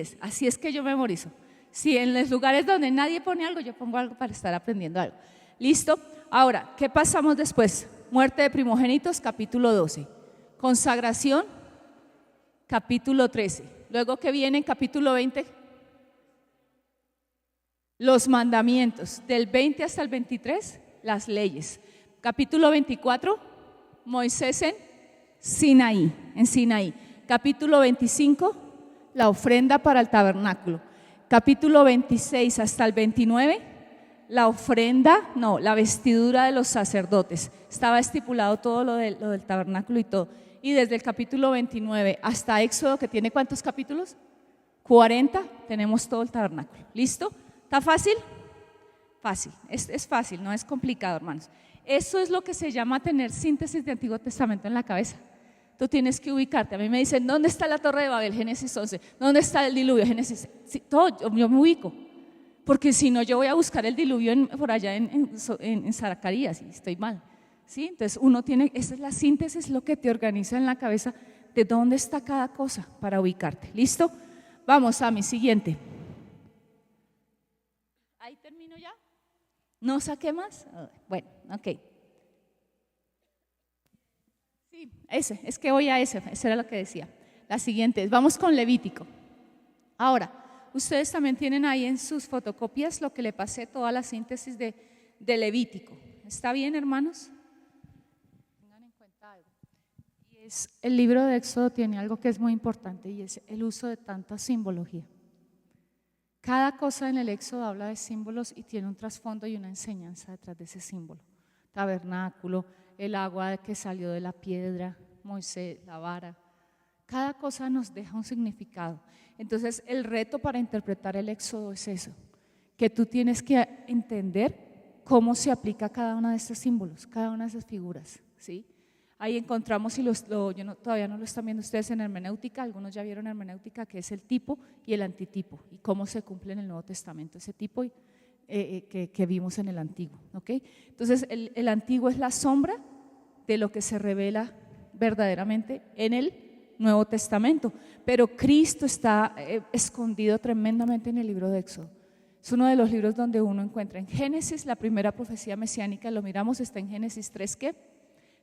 es que yo memorizo. Si en los lugares donde nadie pone algo, yo pongo algo para estar aprendiendo algo. ¿Listo? Ahora, ¿qué pasamos después? Muerte de primogénitos, capítulo 12. Consagración, capítulo 13. Luego que viene en capítulo 20, los mandamientos. Del 20 hasta el 23, las leyes. Capítulo 24, Moisés en Sinaí. Capítulo 25, la ofrenda para el tabernáculo. Capítulo 26 hasta el 29, la vestidura de los sacerdotes. Estaba estipulado todo lo del tabernáculo y todo. Y desde el capítulo 29 hasta Éxodo, que tiene ¿cuántos capítulos? 40, tenemos todo el tabernáculo. ¿Listo? ¿Está fácil? Fácil, es fácil, no es complicado, hermanos. Eso es lo que se llama tener síntesis de Antiguo Testamento en la cabeza. Tú tienes que ubicarte. A mí me dicen, ¿dónde está la Torre de Babel? Génesis 11. ¿Dónde está el diluvio? Génesis. Sí, todo, yo me ubico. Porque si no, yo voy a buscar el diluvio por allá en Zacarías y estoy mal. ¿Sí? Entonces esa es la síntesis, lo que te organiza en la cabeza de dónde está cada cosa para ubicarte. ¿Listo? Vamos a mi siguiente. ¿Ahí termino ya? ¿No saqué más? Bueno, ok. Sí, es que voy a eso era lo que decía. La siguiente, vamos con Levítico. Ahora, ustedes también tienen ahí en sus fotocopias lo que le pasé, toda la síntesis de Levítico. ¿Está bien, hermanos? Tengan en cuenta algo. El libro de Éxodo tiene algo que es muy importante y es el uso de tanta simbología. Cada cosa en el Éxodo habla de símbolos y tiene un trasfondo y una enseñanza detrás de ese símbolo. Tabernáculo, el agua que salió de la piedra, Moisés, la vara. Cada cosa nos deja un significado. Entonces el reto para interpretar el Éxodo es eso, que tú tienes que entender cómo se aplica cada uno de estos símbolos, cada una de esas figuras, ¿sí? Ahí encontramos, todavía no lo están viendo ustedes en hermenéutica, algunos ya vieron hermenéutica, que es el tipo y el antitipo, y cómo se cumple en el Nuevo Testamento ese tipo que vimos en el Antiguo, ¿ok? Entonces el Antiguo es la sombra de lo que se revela verdaderamente en el Nuevo Testamento, pero Cristo está escondido tremendamente en el libro de Éxodo. Es uno de los libros donde uno encuentra en Génesis la primera profecía mesiánica, lo miramos, está en Génesis 3, ¿qué?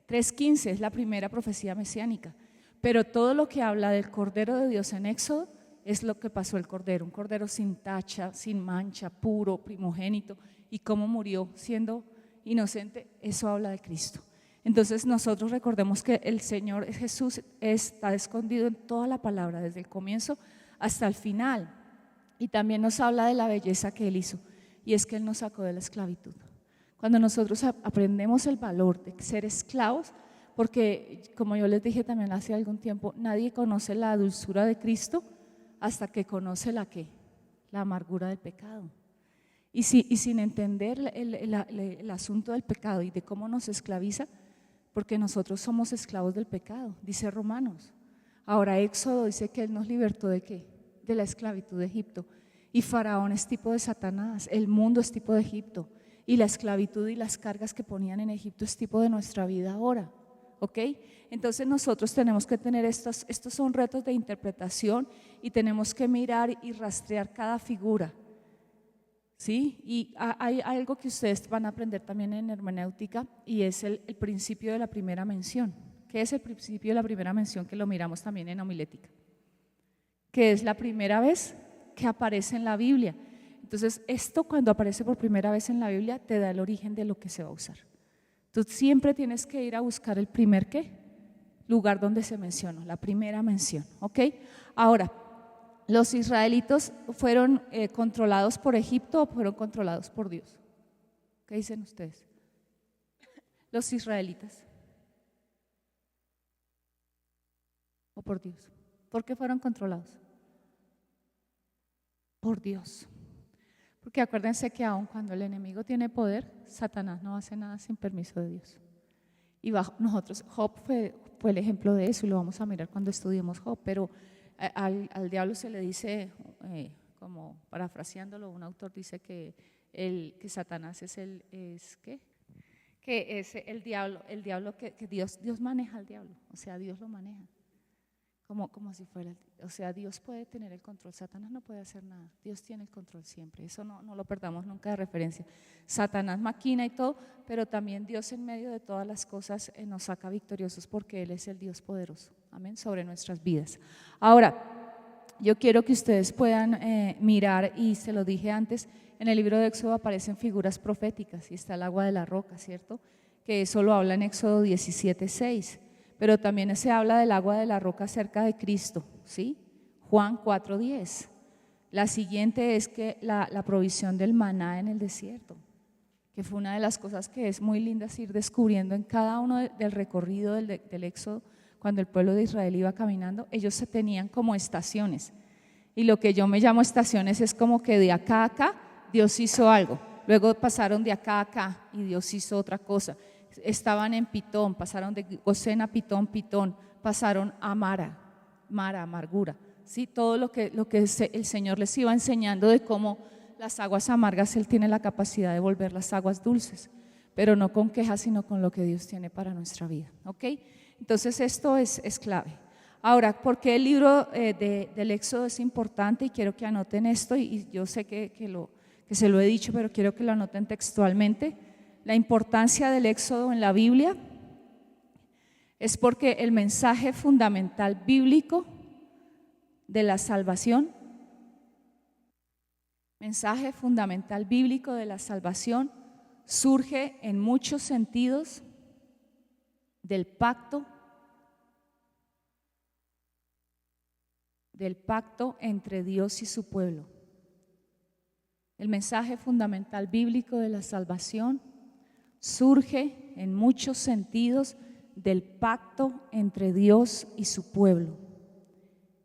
3:15 es la primera profecía mesiánica, pero todo lo que habla del Cordero de Dios en Éxodo es lo que pasó el Cordero, un Cordero sin tacha, sin mancha, puro, primogénito, y cómo murió siendo inocente, eso habla de Cristo. Entonces nosotros recordemos que el Señor Jesús está escondido en toda la palabra, desde el comienzo hasta el final, y también nos habla de la belleza que Él hizo, y es que Él nos sacó de la esclavitud. Cuando nosotros aprendemos el valor de ser esclavos, porque como yo les dije también hace algún tiempo, nadie conoce la dulzura de Cristo hasta que conoce la amargura del pecado. y sin entender el asunto del pecado y de cómo nos esclaviza, porque nosotros somos esclavos del pecado, dice Romanos. Ahora Éxodo dice que Él nos libertó ¿de qué? De la esclavitud de Egipto. Y Faraón es tipo de Satanás, el mundo es tipo de Egipto, y la esclavitud y las cargas que ponían en Egipto es tipo de nuestra vida ahora. ¿Ok? Entonces nosotros tenemos que tener estos son retos de interpretación y tenemos que mirar y rastrear cada figura. ¿Sí? Y hay algo que ustedes van a aprender también en hermenéutica y es el principio de la primera mención. ¿Qué es el principio de la primera mención? Que lo miramos también en homilética, que es la primera vez que aparece en la Biblia. Entonces esto, cuando aparece por primera vez en la Biblia, te da el origen de lo que se va a usar. Tú siempre tienes que ir a buscar el primer lugar donde se mencionó, la primera mención. ¿Ok? Ahora, ¿los israelitos fueron controlados por Egipto o fueron controlados por Dios? ¿Qué dicen ustedes? Los israelitas. ¿O por Dios? ¿Por qué fueron controlados? Por Dios. Porque acuérdense que aun cuando el enemigo tiene poder, Satanás no hace nada sin permiso de Dios. Y nosotros, Job fue el ejemplo de eso y lo vamos a mirar cuando estudiemos Job, pero al diablo se le dice, como parafraseándolo, un autor dice que Satanás es que es el diablo que Dios maneja al diablo, o sea, Dios lo maneja. Como si fuera, o sea, Dios puede tener el control, Satanás no puede hacer nada, Dios tiene el control siempre, eso no lo perdamos nunca de referencia. Satanás maquina y todo, pero también Dios en medio de todas las cosas nos saca victoriosos porque Él es el Dios poderoso, amén, sobre nuestras vidas. Ahora, yo quiero que ustedes puedan mirar, y se lo dije antes, en el libro de Éxodo aparecen figuras proféticas y está el agua de la roca, ¿cierto? Que eso lo habla en Éxodo 17:6. Pero también se habla del agua de la roca cerca de Cristo, ¿sí? Juan 4:10. La siguiente es que la provisión del maná en el desierto, que fue una de las cosas que es muy linda ir descubriendo en cada uno del recorrido del Éxodo. Cuando el pueblo de Israel iba caminando, ellos se tenían como estaciones, y lo que yo me llamo estaciones es como que de acá a acá Dios hizo algo, luego pasaron de acá a acá y Dios hizo otra cosa. Estaban en Pitón, pasaron de Gosén a Pitón, pasaron a Mara, amargura, ¿sí? Todo lo que el Señor les iba enseñando de cómo las aguas amargas Él tiene la capacidad de volver las aguas dulces, pero no con quejas, sino con lo que Dios tiene para nuestra vida. ¿Ok? Entonces esto es clave. Ahora, ¿por qué el libro del Éxodo es importante? Y quiero que anoten esto, y yo sé que se lo he dicho, pero quiero que lo anoten textualmente. La importancia del Éxodo en la Biblia es porque el mensaje fundamental bíblico de la salvación, surge en muchos sentidos del pacto entre Dios y su pueblo. El mensaje fundamental bíblico de la salvación surge en muchos sentidos del pacto entre Dios y su pueblo,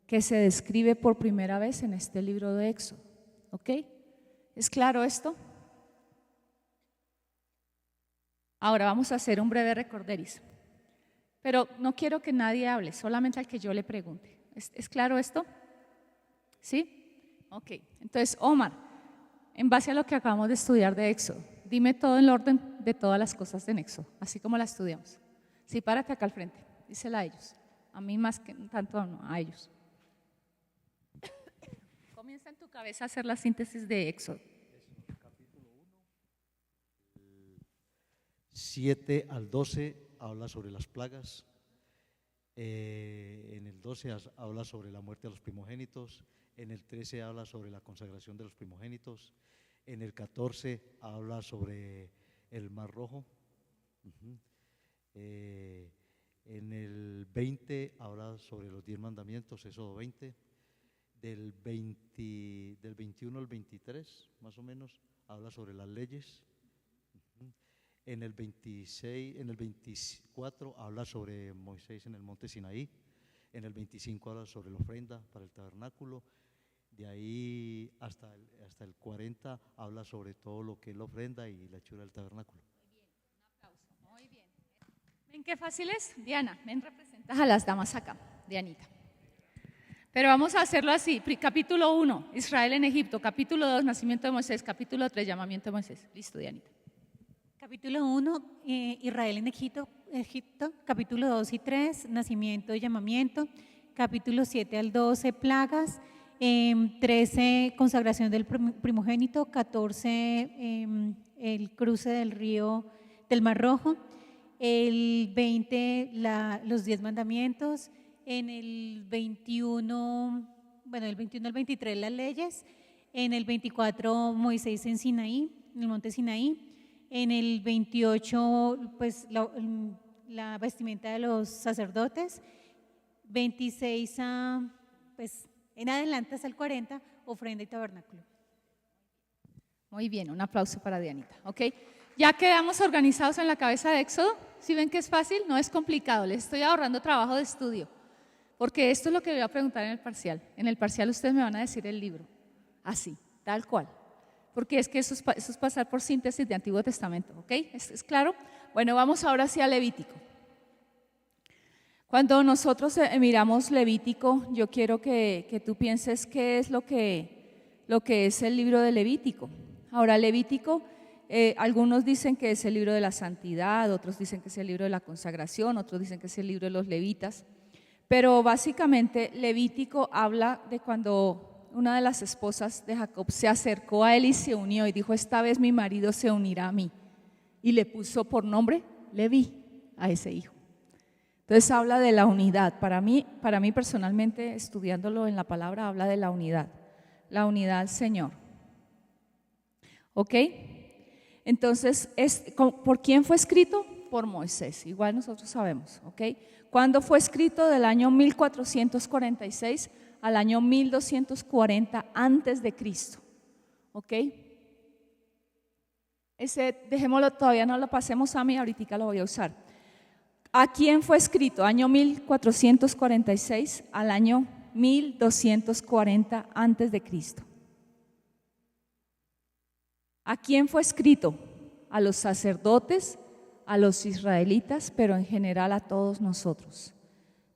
que se describe por primera vez en este libro de Éxodo. ¿Ok? ¿Es claro esto? Ahora vamos a hacer un breve recorderis, pero no quiero que nadie hable, solamente al que yo le pregunte. ¿Es claro esto? ¿Sí? Ok, entonces Omar, en base a lo que acabamos de estudiar de Éxodo, dime todo en el orden de todas las cosas de Éxodo, así como la estudiamos. Sí, párate acá al frente, dísela a ellos, a mí más que tanto no, a ellos. Comienza en tu cabeza a hacer la síntesis de Éxodo.
Capítulo 1, 7 al 12 habla sobre las plagas. En el 12 habla sobre la muerte de los primogénitos. En el 13 habla sobre la consagración de los primogénitos. En el 14 habla sobre el Mar Rojo. En el 20 habla sobre los 10 mandamientos, Éxodo 20. Del 21 al 23, más o menos, habla sobre las leyes. En el 24 habla sobre Moisés en el monte Sinaí. En el 25 habla sobre la ofrenda para el tabernáculo. De ahí hasta el 40 habla sobre todo lo que es la ofrenda y la hechura del tabernáculo.
Muy bien. ¿Ven qué fácil es? Diana, ven, representas a las damas acá, Dianita. Pero vamos a hacerlo así. Capítulo 1, Israel en Egipto. Capítulo 2, nacimiento de Moisés. Capítulo 3, llamamiento de Moisés. Listo, Dianita.
Capítulo 1, Israel en Egipto. Capítulo 2 y 3, nacimiento y llamamiento. Capítulo 7 al 12, plagas. 13, consagración del primogénito. 14, el cruce del río del Mar Rojo. El 20, los 10 mandamientos. En el 21, el 21 al 23, las leyes. En el 24, Moisés en Sinaí, en el monte Sinaí. En el 28, pues la vestimenta de los sacerdotes. 26, pues en adelante hasta el 40, ofrenda y tabernáculo.
Muy bien, un aplauso para Dianita. ¿Ok? Ya quedamos organizados en la cabeza de Éxodo. ¿Sí ven que es fácil? No es complicado, les estoy ahorrando trabajo de estudio. Porque esto es lo que voy a preguntar en el parcial. En el parcial ustedes me van a decir el libro, así, tal cual. Porque es que eso es pasar por síntesis de Antiguo Testamento, ¿ok? ¿Es claro? Bueno, vamos ahora sí a Levítico. Cuando nosotros miramos Levítico, yo quiero que tú pienses qué es lo que es el libro de Levítico. Ahora, Levítico, algunos dicen que es el libro de la santidad, otros dicen que es el libro de la consagración, otros dicen que es el libro de los levitas. Pero básicamente Levítico habla de cuando una de las esposas de Jacob se acercó a él y se unió y dijo: esta vez mi marido se unirá a mí, y le puso por nombre Leví a ese hijo. Entonces habla de la unidad. Para mí personalmente, estudiándolo en la palabra, habla de la unidad al Señor. ¿Ok? Entonces, ¿por quién fue escrito? Por Moisés, igual nosotros sabemos. ¿Ok? ¿Cuándo fue escrito? Del año 1446 al año 1240 antes de Cristo. ¿Ok? Dejémoslo, todavía no lo pasemos a mí, ahorita lo voy a usar. ¿A quién fue escrito? Año 1446 al año 1240 antes de Cristo. ¿A quién fue escrito? A los sacerdotes, a los israelitas, pero en general a todos nosotros.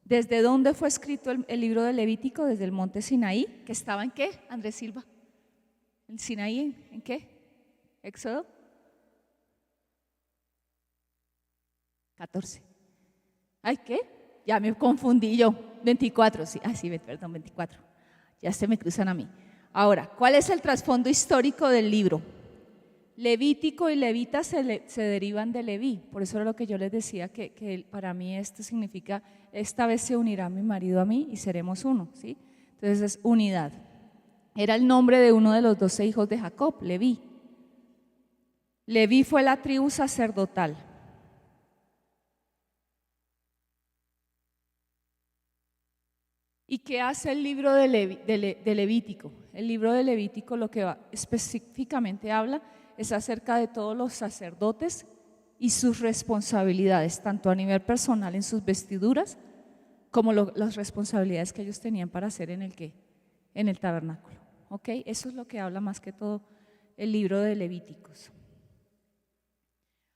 ¿Desde dónde fue escrito el libro de Levítico? Desde el monte Sinaí, que estaba ¿en qué, Andrés Silva? ¿El Sinaí en qué? ¿Éxodo? 14. ¿Ay, qué? Ya me confundí yo. 24, sí. Ah, sí, perdón, 24. Ya se me cruzan a mí. Ahora, ¿cuál es el trasfondo histórico del libro? Levítico y levita se derivan de Leví. Por eso era lo que yo les decía, que para mí esto significa: esta vez se unirá mi marido a mí y seremos uno, ¿sí? Entonces es unidad. Era el nombre de uno de los 12 hijos de Jacob, Leví. Leví fue la tribu sacerdotal. ¿Y qué hace el libro de Levítico? El libro de Levítico lo que específicamente habla es acerca de todos los sacerdotes y sus responsabilidades, tanto a nivel personal en sus vestiduras, como las responsabilidades que ellos tenían para hacer en el tabernáculo. ¿Ok? Eso es lo que habla más que todo el libro de Levíticos.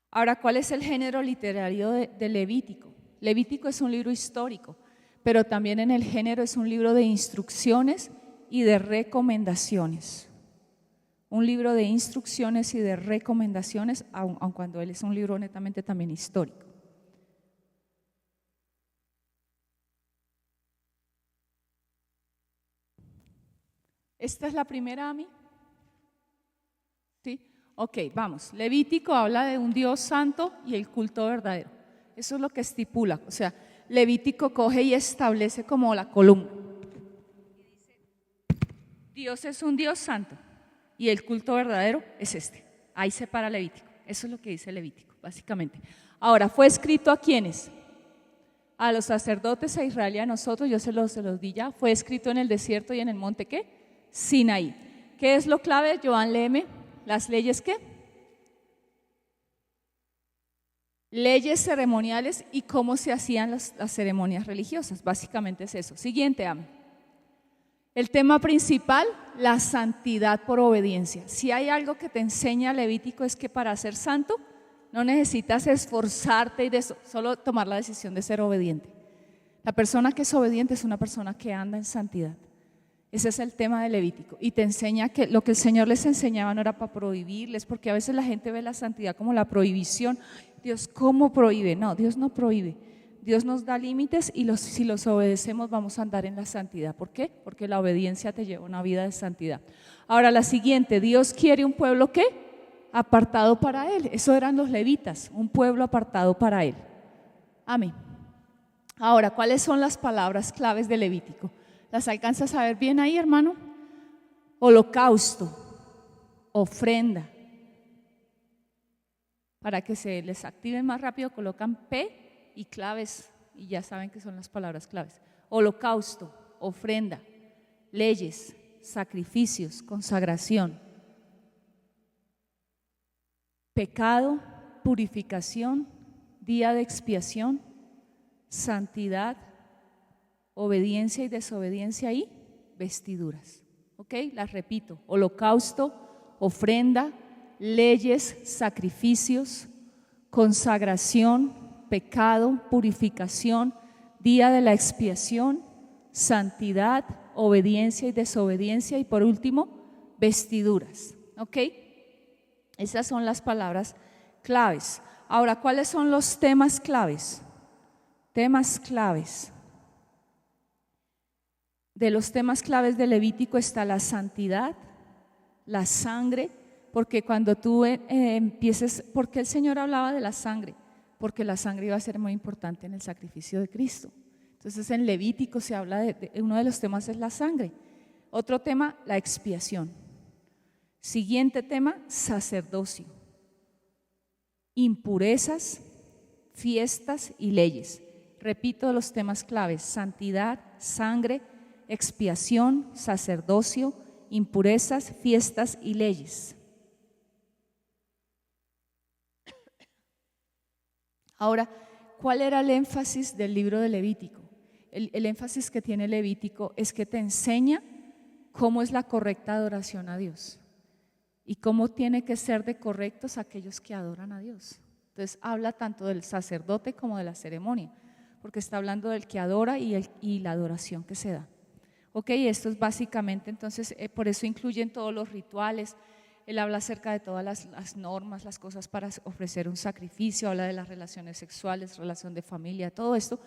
Ahora, ¿cuál es el género literario de Levítico? Levítico es un libro histórico, pero también en el género es un libro de instrucciones y de recomendaciones. Un libro de instrucciones y de recomendaciones, aun cuando él es un libro netamente también histórico. ¿Esta es la primera, Ami? ¿Sí? Ok, vamos. Levítico habla de un Dios santo y el culto verdadero. Eso es lo que estipula. O sea, Levítico coge y establece como la columna. Dios es un Dios santo y el culto verdadero es este. Ahí se para Levítico. Eso es lo que dice Levítico, básicamente. Ahora, ¿fue escrito a quiénes? A los sacerdotes, a Israel y a nosotros. Yo se los di ya. Fue escrito en el desierto y en el monte, ¿qué? Sinaí. ¿Qué es lo clave? Joan, léeme. ¿Las leyes qué? Leyes ceremoniales y cómo se hacían las ceremonias religiosas. Básicamente es eso. Siguiente, Ami. El tema principal, la santidad por obediencia. Si hay algo que te enseña Levítico es que para ser santo no necesitas esforzarte y solo tomar la decisión de ser obediente. La persona que es obediente es una persona que anda en santidad. Ese es el tema de Levítico y te enseña que lo que el Señor les enseñaba no era para prohibirles, porque a veces la gente ve la santidad como la prohibición. Dios, ¿cómo prohíbe? No, Dios no prohíbe. Dios nos da límites y si los obedecemos vamos a andar en la santidad. ¿Por qué? Porque la obediencia te lleva a una vida de santidad. Ahora la siguiente, Dios quiere un pueblo ¿qué? Apartado para Él. Eso eran los levitas, un pueblo apartado para Él. Amén. Ahora, ¿cuáles son las palabras claves de Levítico? ¿Las alcanzas a ver bien ahí, hermano? Holocausto, ofrenda. Para que se les activen más rápido colocan P y claves, y ya saben que son las palabras claves. Holocausto, ofrenda, leyes, sacrificios, consagración, pecado, purificación, día de expiación, santidad, obediencia y desobediencia y vestiduras. ¿Ok? Las repito: holocausto, ofrenda, leyes, sacrificios, consagración, pecado, purificación, día de la expiación, santidad, obediencia y desobediencia y por último, vestiduras. ¿Ok? Esas son las palabras claves. Ahora, ¿cuáles son los temas claves? Temas claves. De los temas claves de Levítico está la santidad, la sangre, porque cuando tú empieces, ¿por qué el Señor hablaba de la sangre? Porque la sangre iba a ser muy importante en el sacrificio de Cristo. Entonces en Levítico se habla uno de los temas es la sangre. Otro tema, la expiación. Siguiente tema, sacerdocio. Impurezas, fiestas y leyes. Repito los temas claves: santidad, sangre, expiación, sacerdocio, impurezas, fiestas y leyes. Ahora, ¿cuál era el énfasis del libro de Levítico? El énfasis que tiene Levítico es que te enseña cómo es la correcta adoración a Dios y cómo tiene que ser de correctos aquellos que adoran a Dios. Entonces habla tanto del sacerdote como de la ceremonia, porque está hablando del que adora y la adoración que se da. Ok, esto es básicamente, entonces por eso incluyen todos los rituales. Él habla acerca de todas las normas, las cosas para ofrecer un sacrificio, habla de las relaciones sexuales, relación de familia, todo esto.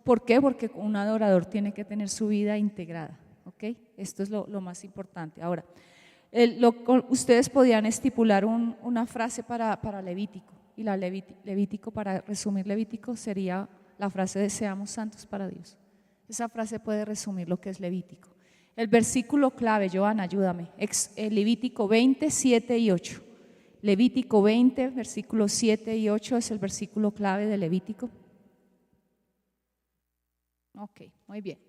¿Por qué? Porque un adorador tiene que tener su vida integrada. ¿Ok? Esto es lo más importante. Ahora, ustedes podían estipular una frase para Levítico, y la Levítico, para resumir Levítico, sería la frase de seamos santos para Dios. Esa frase puede resumir lo que es Levítico. El versículo clave, Joana, ayúdame, Levítico 20, 7 y 8. Levítico 20, versículos 7 y 8 es el versículo clave de Levítico. Ok, muy bien.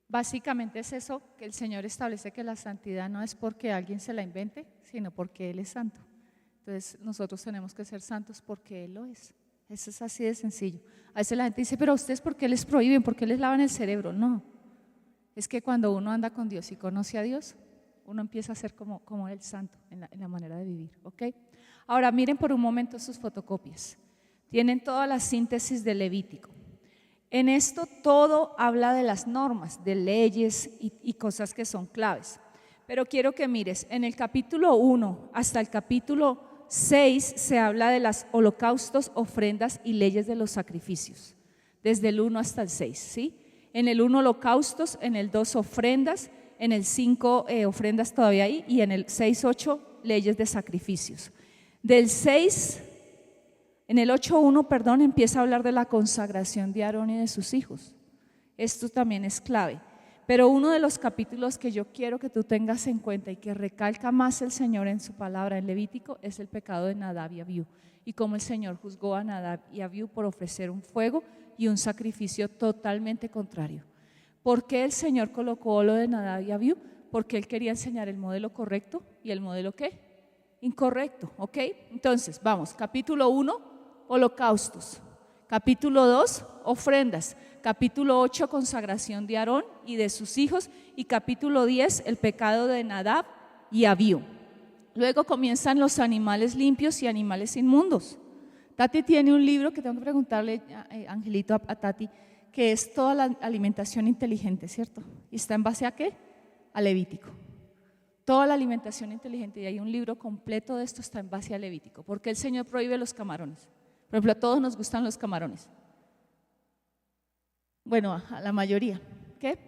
Básicamente es eso, que el Señor establece que la santidad no es porque alguien se la invente, sino porque Él es santo. Entonces nosotros tenemos que ser santos porque Él lo es. Eso es así de sencillo. A veces la gente dice, pero a ustedes ¿por qué les prohíben? ¿Por qué les lavan el cerebro? No, es que cuando uno anda con Dios y conoce a Dios, uno empieza a ser como Él santo en la manera de vivir. ¿Ok? Ahora miren por un momento sus fotocopias. Tienen toda la síntesis de Levítico. En esto todo habla de las normas, de leyes y cosas que son claves. Pero quiero que mires, en el capítulo 1 hasta el capítulo 6 se habla de los holocaustos, ofrendas y leyes de los sacrificios. Desde el 1 hasta el 6, ¿sí? En el 1 holocaustos, en el 2 ofrendas, en el 5 ofrendas todavía ahí y en el 6, 8 leyes de sacrificios. Del 6... En el 8.1, perdón, empieza a hablar de la consagración de Aarón y de sus hijos. Esto también es clave. Pero uno de los capítulos que yo quiero que tú tengas en cuenta y que recalca más el Señor en su palabra en Levítico es el pecado de Nadab y Abiú y cómo el Señor juzgó a Nadab y Abiú por ofrecer un fuego y un sacrificio totalmente contrario. ¿Por qué el Señor colocó lo de Nadab y Abiú? Porque Él quería enseñar el modelo correcto y el modelo ¿qué? Incorrecto, ¿ok? Entonces, vamos, capítulo 1. Holocaustos, capítulo 2, ofrendas, capítulo 8, consagración de Aarón y de sus hijos, y capítulo 10, el pecado de Nadab y Abiú. Luego comienzan los animales limpios y animales inmundos. Tati tiene un libro que tengo que preguntarle, Angelito, a Tati, que es toda la alimentación inteligente, ¿cierto? ¿Y está en base a qué? A Levítico. Toda la alimentación inteligente, y hay un libro completo de esto, está en base a Levítico. ¿Por qué el Señor prohíbe los camarones? Por ejemplo, a todos nos gustan los camarones. Bueno, a la mayoría. ¿Qué?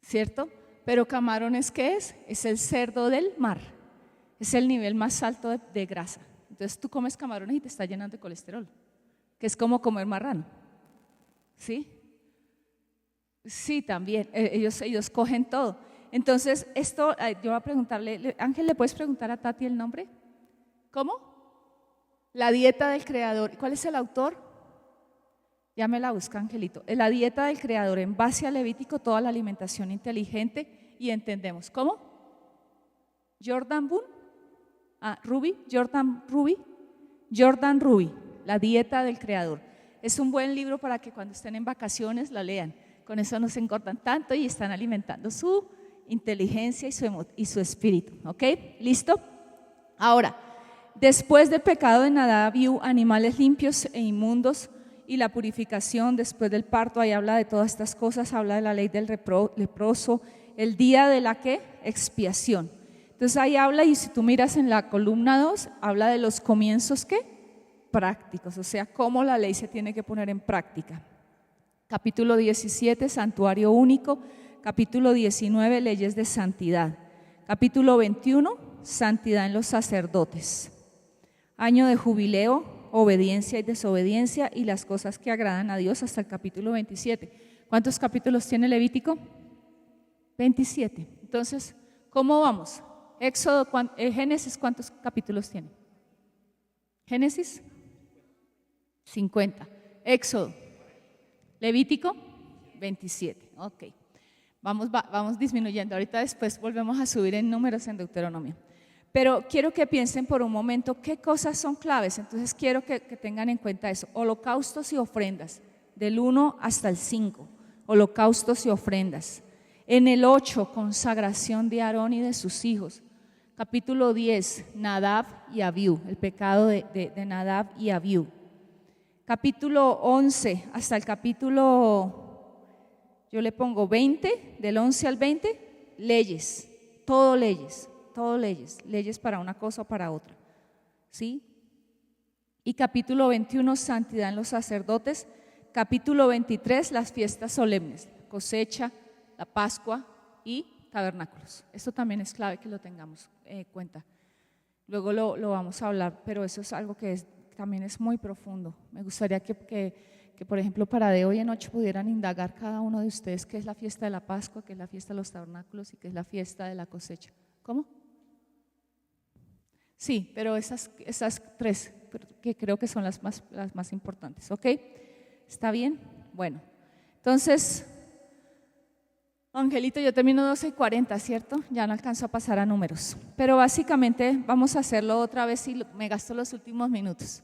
¿Cierto? Pero camarones, ¿qué es? Es el cerdo del mar. Es el nivel más alto de grasa. Entonces tú comes camarones y te está llenando de colesterol, que es como comer marrano. ¿Sí? Sí, también. Ellos cogen todo. Entonces, esto, yo voy a preguntarle, Ángel, ¿le puedes preguntar a Tati el nombre? ¿Cómo? La dieta del Creador. ¿Cuál es el autor? Ya me la busca, Angelito. La dieta del Creador, en base a Levítico, toda la alimentación inteligente, y entendemos. ¿Cómo? Jordan Boone. Jordan Ruby, la dieta del Creador. Es un buen libro para que cuando estén en vacaciones la lean. Con eso no se engordan tanto y están alimentando su inteligencia y su espíritu. ¿Ok? ¿Listo? Ahora, después del pecado de Nadab y Abiú, animales limpios e inmundos y la purificación después del parto, ahí habla de todas estas cosas, habla de la ley del leproso, el día de la ¿qué? Expiación. Entonces ahí habla, y si tú miras en la columna 2, habla de los comienzos ¿qué? Prácticos, o sea, cómo la ley se tiene que poner en práctica. Capítulo 17, santuario único. Capítulo 19, leyes de santidad. Capítulo 21, santidad en los sacerdotes. Año de jubileo, obediencia y desobediencia y las cosas que agradan a Dios, hasta el capítulo 27. ¿Cuántos capítulos tiene Levítico? 27. Entonces, ¿cómo vamos? Génesis, ¿cuántos capítulos tiene? Génesis 50. Éxodo. Levítico 27. Ok. Vamos disminuyendo. Ahorita después volvemos a subir en números en Deuteronomio. Pero quiero que piensen por un momento qué cosas son claves. Entonces quiero que tengan en cuenta eso. Holocaustos y ofrendas, del 1 hasta el 5. Holocaustos y ofrendas. En el 8, consagración de Aarón y de sus hijos. Capítulo 10, Nadab y Abiú, el pecado de Nadab y Abiú. Capítulo 11 hasta el capítulo, yo le pongo 20, del 11 al 20, leyes, todo leyes, leyes para una cosa o para otra, ¿sí? Y capítulo 21, santidad en los sacerdotes. Capítulo 23, las fiestas solemnes, cosecha, la Pascua y tabernáculos. Esto también es clave que lo tengamos en cuenta. Luego lo vamos a hablar, pero eso es algo que también es muy profundo. Me gustaría que, por ejemplo, para de hoy en 8 pudieran indagar cada uno de ustedes qué es la fiesta de la Pascua, qué es la fiesta de los tabernáculos y qué es la fiesta de la cosecha. ¿Cómo? Sí, pero esas 3 que creo que son las más importantes. ¿Ok? ¿Está bien? Bueno, entonces, Angelito, yo termino 12:40, ¿cierto? Ya no alcanzo a pasar a números. Pero básicamente vamos a hacerlo otra vez y me gasto los últimos minutos.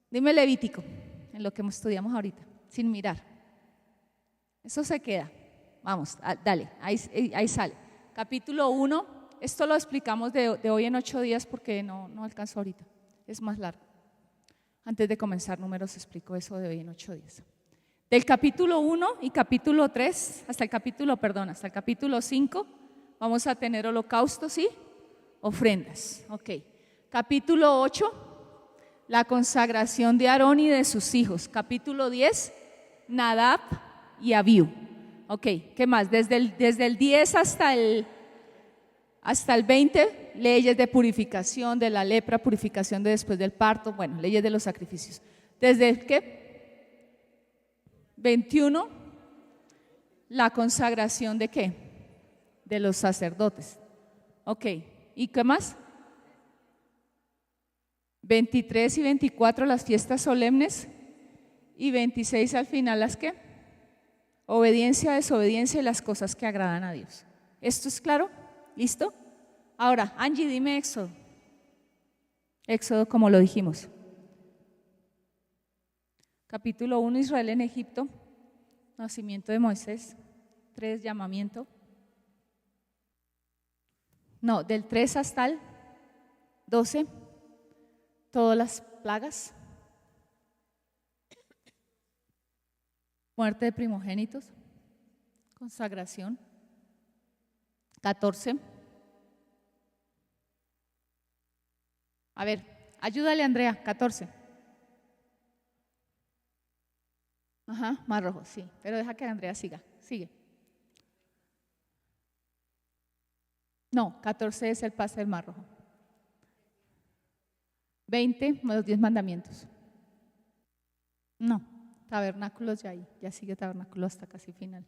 Dime Levítico, en lo que estudiamos ahorita, sin mirar. Eso se queda. Vamos, dale, ahí sale. Capítulo 1, esto lo explicamos de hoy en 8 días porque no alcanzo ahorita, es más largo. Antes de comenzar números explico eso de hoy en 8 días. Del capítulo 1 y capítulo 3, hasta el capítulo 5, vamos a tener holocaustos y ofrendas. Ok. Capítulo 8, la consagración de Aarón y de sus hijos. Capítulo 10, Nadab y Abiú. Ok, ¿qué más? Desde el 10 hasta el 20, leyes de purificación de la lepra, purificación de después del parto, bueno, leyes de los sacrificios. Desde el ¿qué? 21, la consagración de ¿qué? De los sacerdotes. Ok, ¿y qué más? 23 y 24, las fiestas solemnes, y 26 al final, ¿las qué? Obediencia, desobediencia y las cosas que agradan a Dios. ¿Esto es claro? ¿Listo? Ahora, Angie, dime Éxodo. Éxodo, como lo dijimos. Capítulo 1, Israel en Egipto, nacimiento de Moisés. 3, llamamiento. No, del 3 hasta el 12, todas las plagas. Muerte de primogénitos. Consagración. 14. A ver, ayúdale Andrea, 14. Ajá, Mar Rojo, sí, pero deja que Andrea siga, sigue. No, 14 es el pase del Mar Rojo. 20, los 10 mandamientos. No, tabernáculos ya ahí, ya sigue tabernáculo hasta casi final.